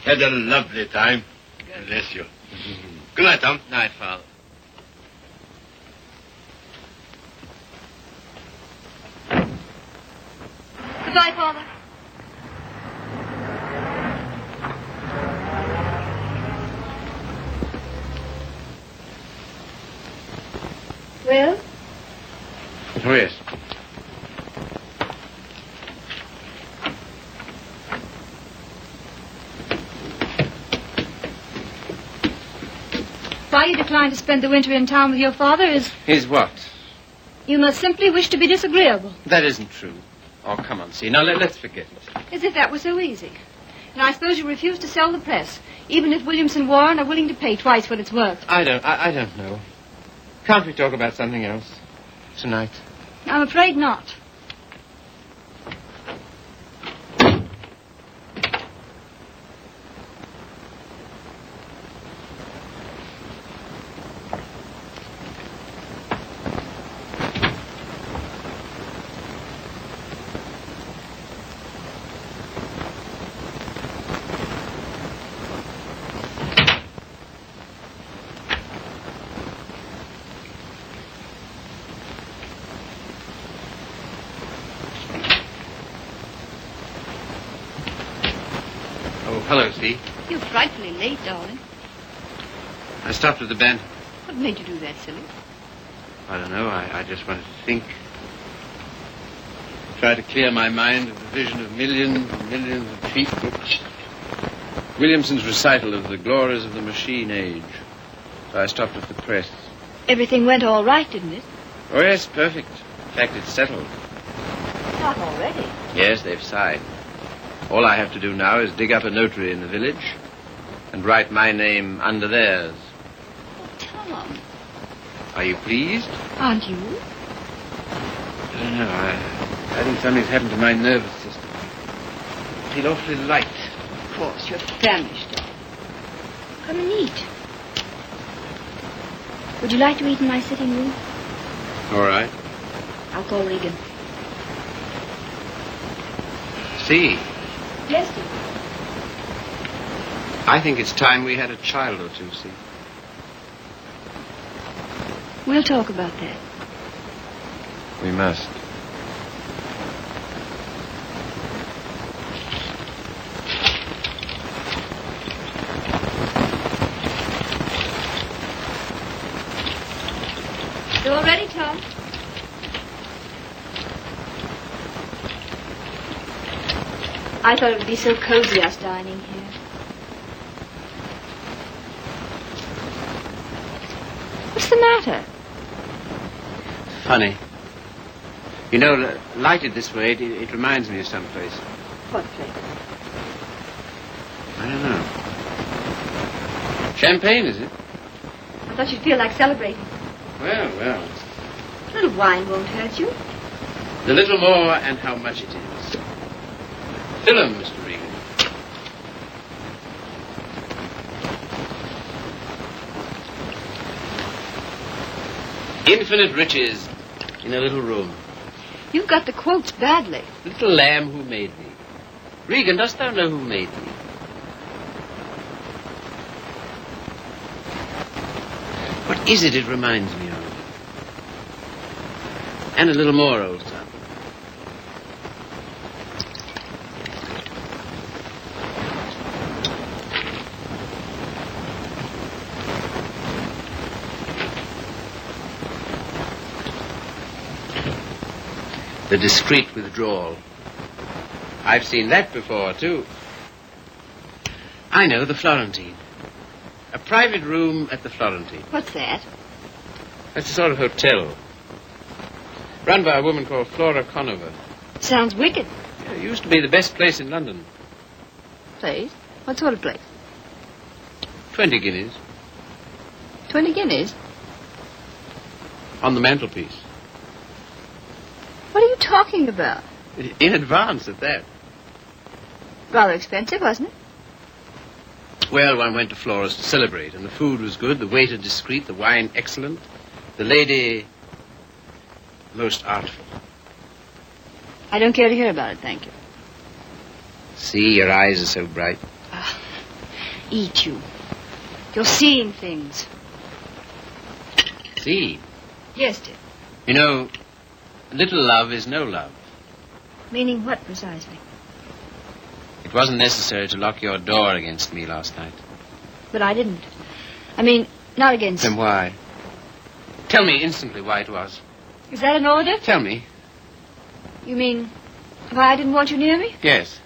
Had a lovely time. Bless you. Good night, Tom. Night, Father. Goodbye, Father. Well? Oh, yes. Why you decline to spend the winter in town with your father is... Is what? You must simply wish to be disagreeable. That isn't true. Oh, come on, see. Now, let's forget it. As if that were so easy. And I suppose you refuse to sell the press, even if Williamson Warren are willing to pay twice what it's worth. I don't know. Can't we talk about something else tonight? I'm afraid not. Hello, Steve. You're frightfully late, darling. I stopped at the band. What made you do that, silly? I don't know. I just wanted to think. Try to clear my mind of the vision of millions and millions of cheap books. Williamson's recital of the glories of the machine age. So I stopped at the press. Everything went all right, didn't it? Oh, yes, perfect. In fact, it's settled. Not already. Yes, they've signed. All I have to do now is dig up a notary in the village and write my name under theirs. Oh, Tom. Are you pleased? Aren't you? I don't know. I think something's happened to my nervous system. I feel awfully light. Of course, you're famished, darling. Come and eat. Would you like to eat in my sitting room? All right. I'll call Regan. See, Yes, dear. I think it's time we had a child or two, see. We'll talk about that. We must. You all ready, Tom? I thought it would be so cozy us dining here. What's the matter? Funny. You know, lighted this way, it reminds me of some place. What place? I don't know. Champagne, is it? I thought you'd feel like celebrating. Well. A little wine won't hurt you. A little more, and how much it is. Fill 'em, Mr. Regan. Infinite riches in a little room. You've got the quotes badly. Little lamb who made me. Regan, dost thou know who made me? What is it reminds me of? And a little more, old son. The discreet withdrawal. I've seen that before, too. I know, the Florentine. A private room at the Florentine. What's that? That's a sort of hotel. Run by a woman called Flora Conover. Sounds wicked. It used to be the best place in London. Place? What sort of place? 20 guineas. 20 guineas? On the mantelpiece. What are you talking about? In advance at that. Rather expensive, wasn't it? Well, one went to Flora's to celebrate, and the food was good, the waiter discreet, the wine excellent, the lady most artful. I don't care to hear about it, thank you. See, your eyes are so bright. Eat you. You're seeing things. See? Yes, dear. You know, little love is no love. Meaning what, precisely? It wasn't necessary to lock your door against me last night. But I didn't. I mean, not against... Then why? Tell me instantly why it was. Is that an order? Tell me. You mean why I didn't want you near me? Yes.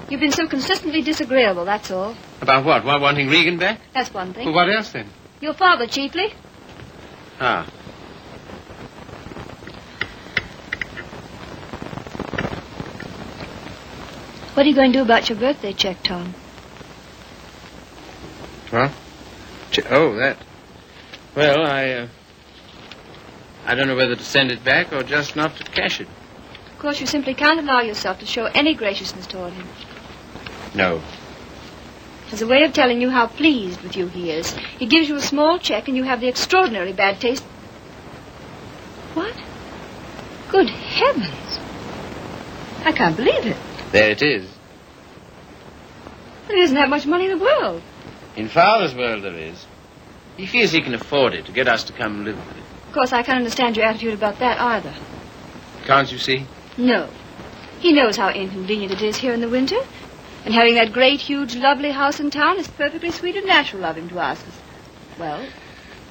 You've been so consistently disagreeable, that's all. About what? Why, wanting Regan back? That's one thing. Well, what else then? Your father, chiefly. Ah. What are you going to do about your birthday check, Tom? What? Oh, that. Well, I don't know whether to send it back or just not to cash it. Of course, you simply can't allow yourself to show any graciousness toward him. No. As a way of telling you how pleased with you he is, he gives you a small check and you have the extraordinarily bad taste... What? Good heavens. I can't believe it. There it is. There isn't that much money in the world. In Father's world there is. He feels he can afford it to get us to come live with it. Of course, I can't understand your attitude about that either. Can't you see? No. He knows how inconvenient it is here in the winter. And having that great, huge, lovely house in town is perfectly sweet and natural of him to ask us. Well,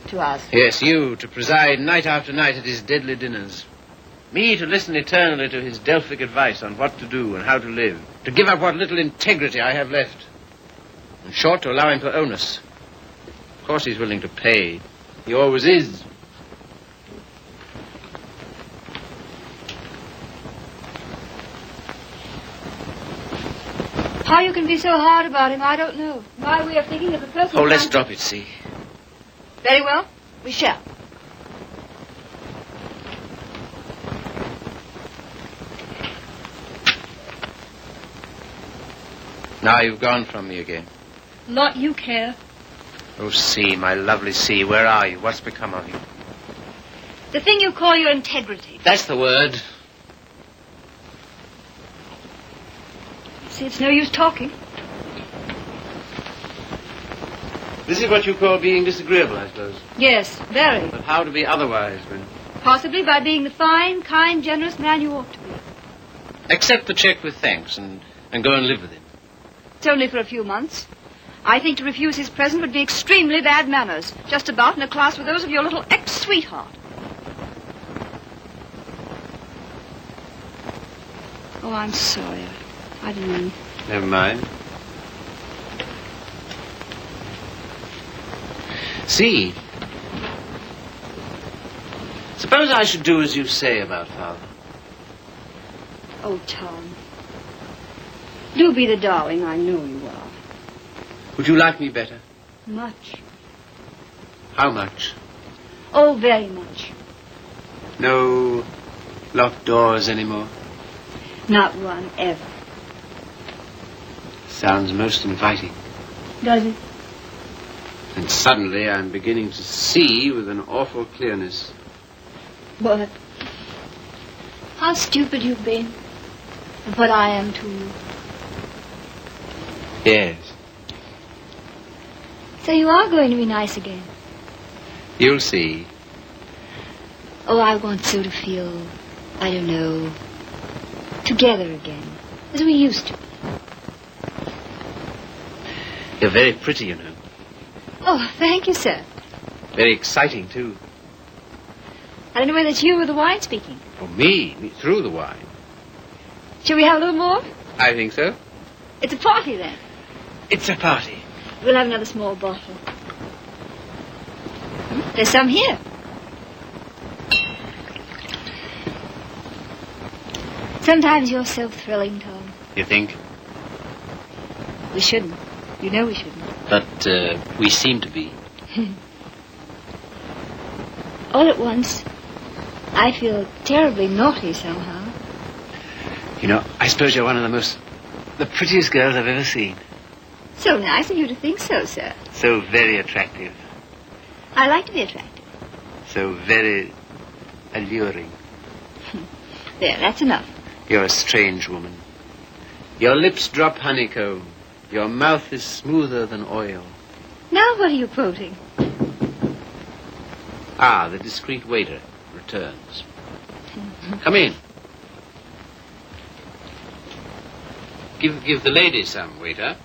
to ask. Yes, you, to preside night after night at his deadly dinners. Me, to listen eternally to his Delphic advice on what to do and how to live. To give up what little integrity I have left. In short, to allow him to own us. Of course he's willing to pay. He always is. How you can be so hard about him, I don't know. My way of thinking of the person... Oh, let's drop it, see. Very well. We shall. Now you've gone from me again. Not you care. Oh, C, my lovely C, where are you? What's become of you? The thing you call your integrity. That's the word. See, it's no use talking. This is what you call being disagreeable, I suppose. Yes, very. But how to be otherwise when... Possibly by being the fine, kind, generous man you ought to be. Accept the check with thanks and go and live with him. It's only for a few months. I think to refuse his present would be extremely bad manners. Just about in a class with those of your little ex-sweetheart. Oh, I'm sorry. I didn't mean... Never mind. See, suppose I should do as you say about Father. Oh, Tom. Do be the darling I know you are. Would you like me better? Much. How much? Oh, very much. No locked doors anymore? Not one, ever. Sounds most inviting. Does it? And suddenly I'm beginning to see with an awful clearness. What? How stupid you've been. And what I am too. Yes. So you are going to be nice again. You'll see. Oh, I want so to feel, I don't know, together again, as we used to. You're very pretty, you know. Oh, thank you, sir. Very exciting, too. I don't know whether it's you or the wine speaking. For me through the wine. Shall we have a little more? I think so. It's a party, then. It's a party. We'll have another small bottle. There's some here. Sometimes you're so thrilling, Tom. You think? We shouldn't. You know we shouldn't. But we seem to be. All at once, I feel terribly naughty somehow. You know, I suppose you're one of the prettiest girls I've ever seen. So nice of you to think so, sir. So very attractive. I like to be attractive. So very alluring. There, that's enough. You're a strange woman. Your lips drop honeycomb. Your mouth is smoother than oil. Now what are you quoting? Ah, the discreet waiter returns. Come in. Give the lady some, waiter.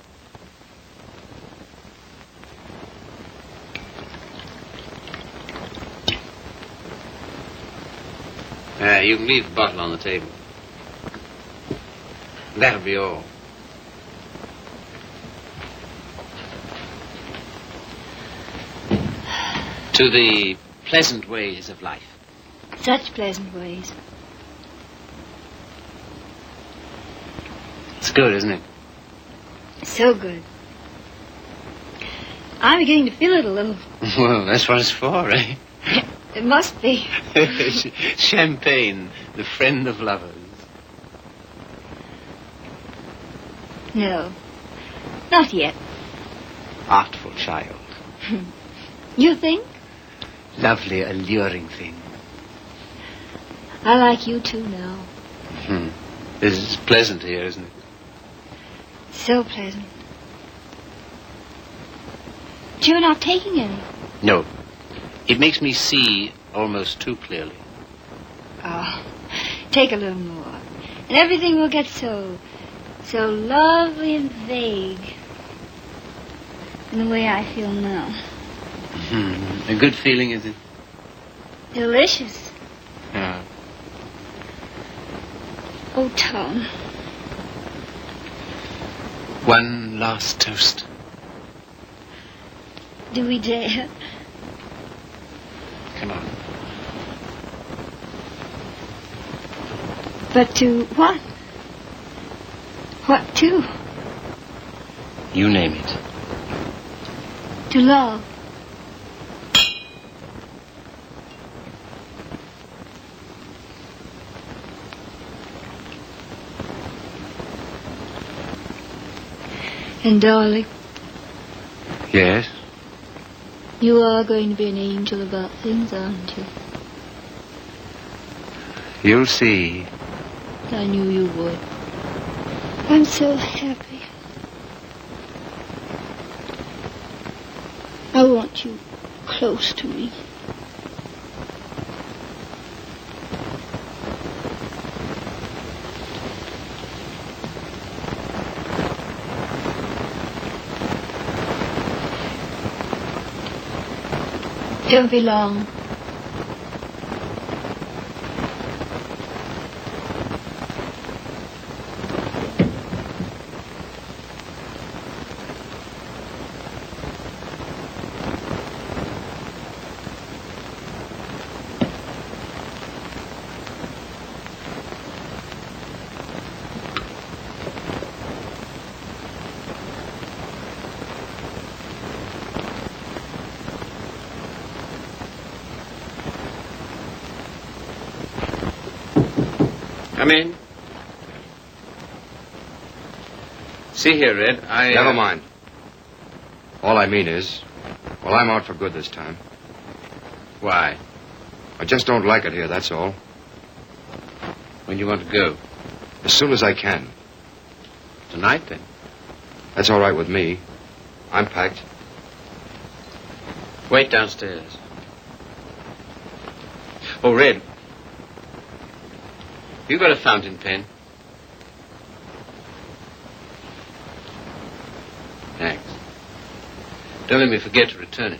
You can leave the bottle on the table. That'll be all. To the pleasant ways of life. Such pleasant ways. It's good, isn't it? So good. I'm beginning to feel it a little. Well, that's what it's for, eh? It must be. Champagne, the friend of lovers. No, not yet. Artful child. You think? Lovely, alluring thing. I like you too now. This is pleasant here, isn't it? So pleasant. But you're not taking any. No. It makes me see almost too clearly. Oh, take a little more. And everything will get so lovely and vague. In the way I feel now. A good feeling, is it? Delicious. Yeah. Oh, Tom. One last toast. Do we dare? Come on. But to what? What to? You name it. To love. And darling, Yes? you are going to be an angel about things, aren't you? You'll see. I knew you would. I'm so happy. I want you close to me. Don't be long. Come in. See here, Red, Never mind. All I mean is, well, I'm out for good this time. Why? I just don't like it here, that's all. When do you want to go? As soon as I can. Tonight, then? That's all right with me. I'm packed. Wait downstairs. Oh, Red. You got a fountain pen? Thanks. Don't let me forget to return it.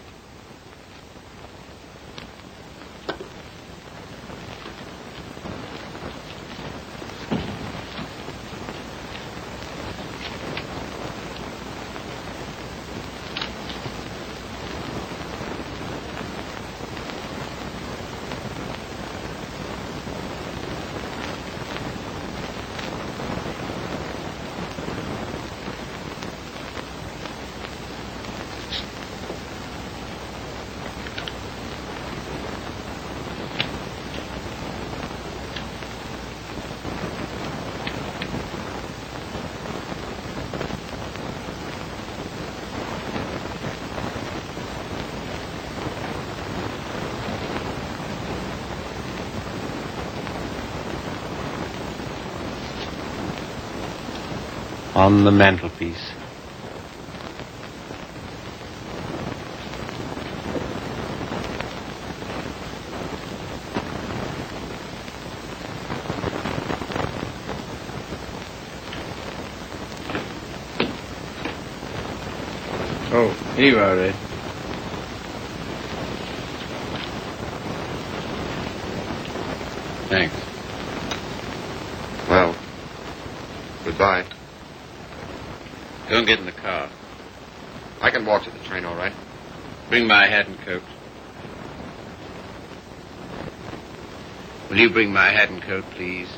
on the mantelpiece. Oh, here you are, Red. Thanks. Well, goodbye. Don't get in the car. I can walk to the train, all right? Bring my hat and coat. Will you bring my hat and coat, please?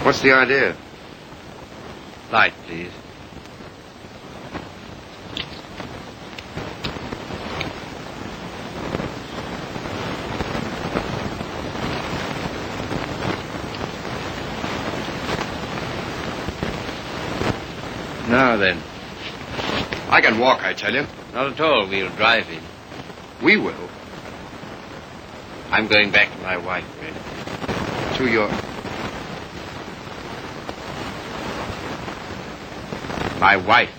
What's the idea? Light, please. Now then. I can walk, I tell you. Not at all. We'll drive in. We will. I'm going back to my wife, Red. To your... My wife.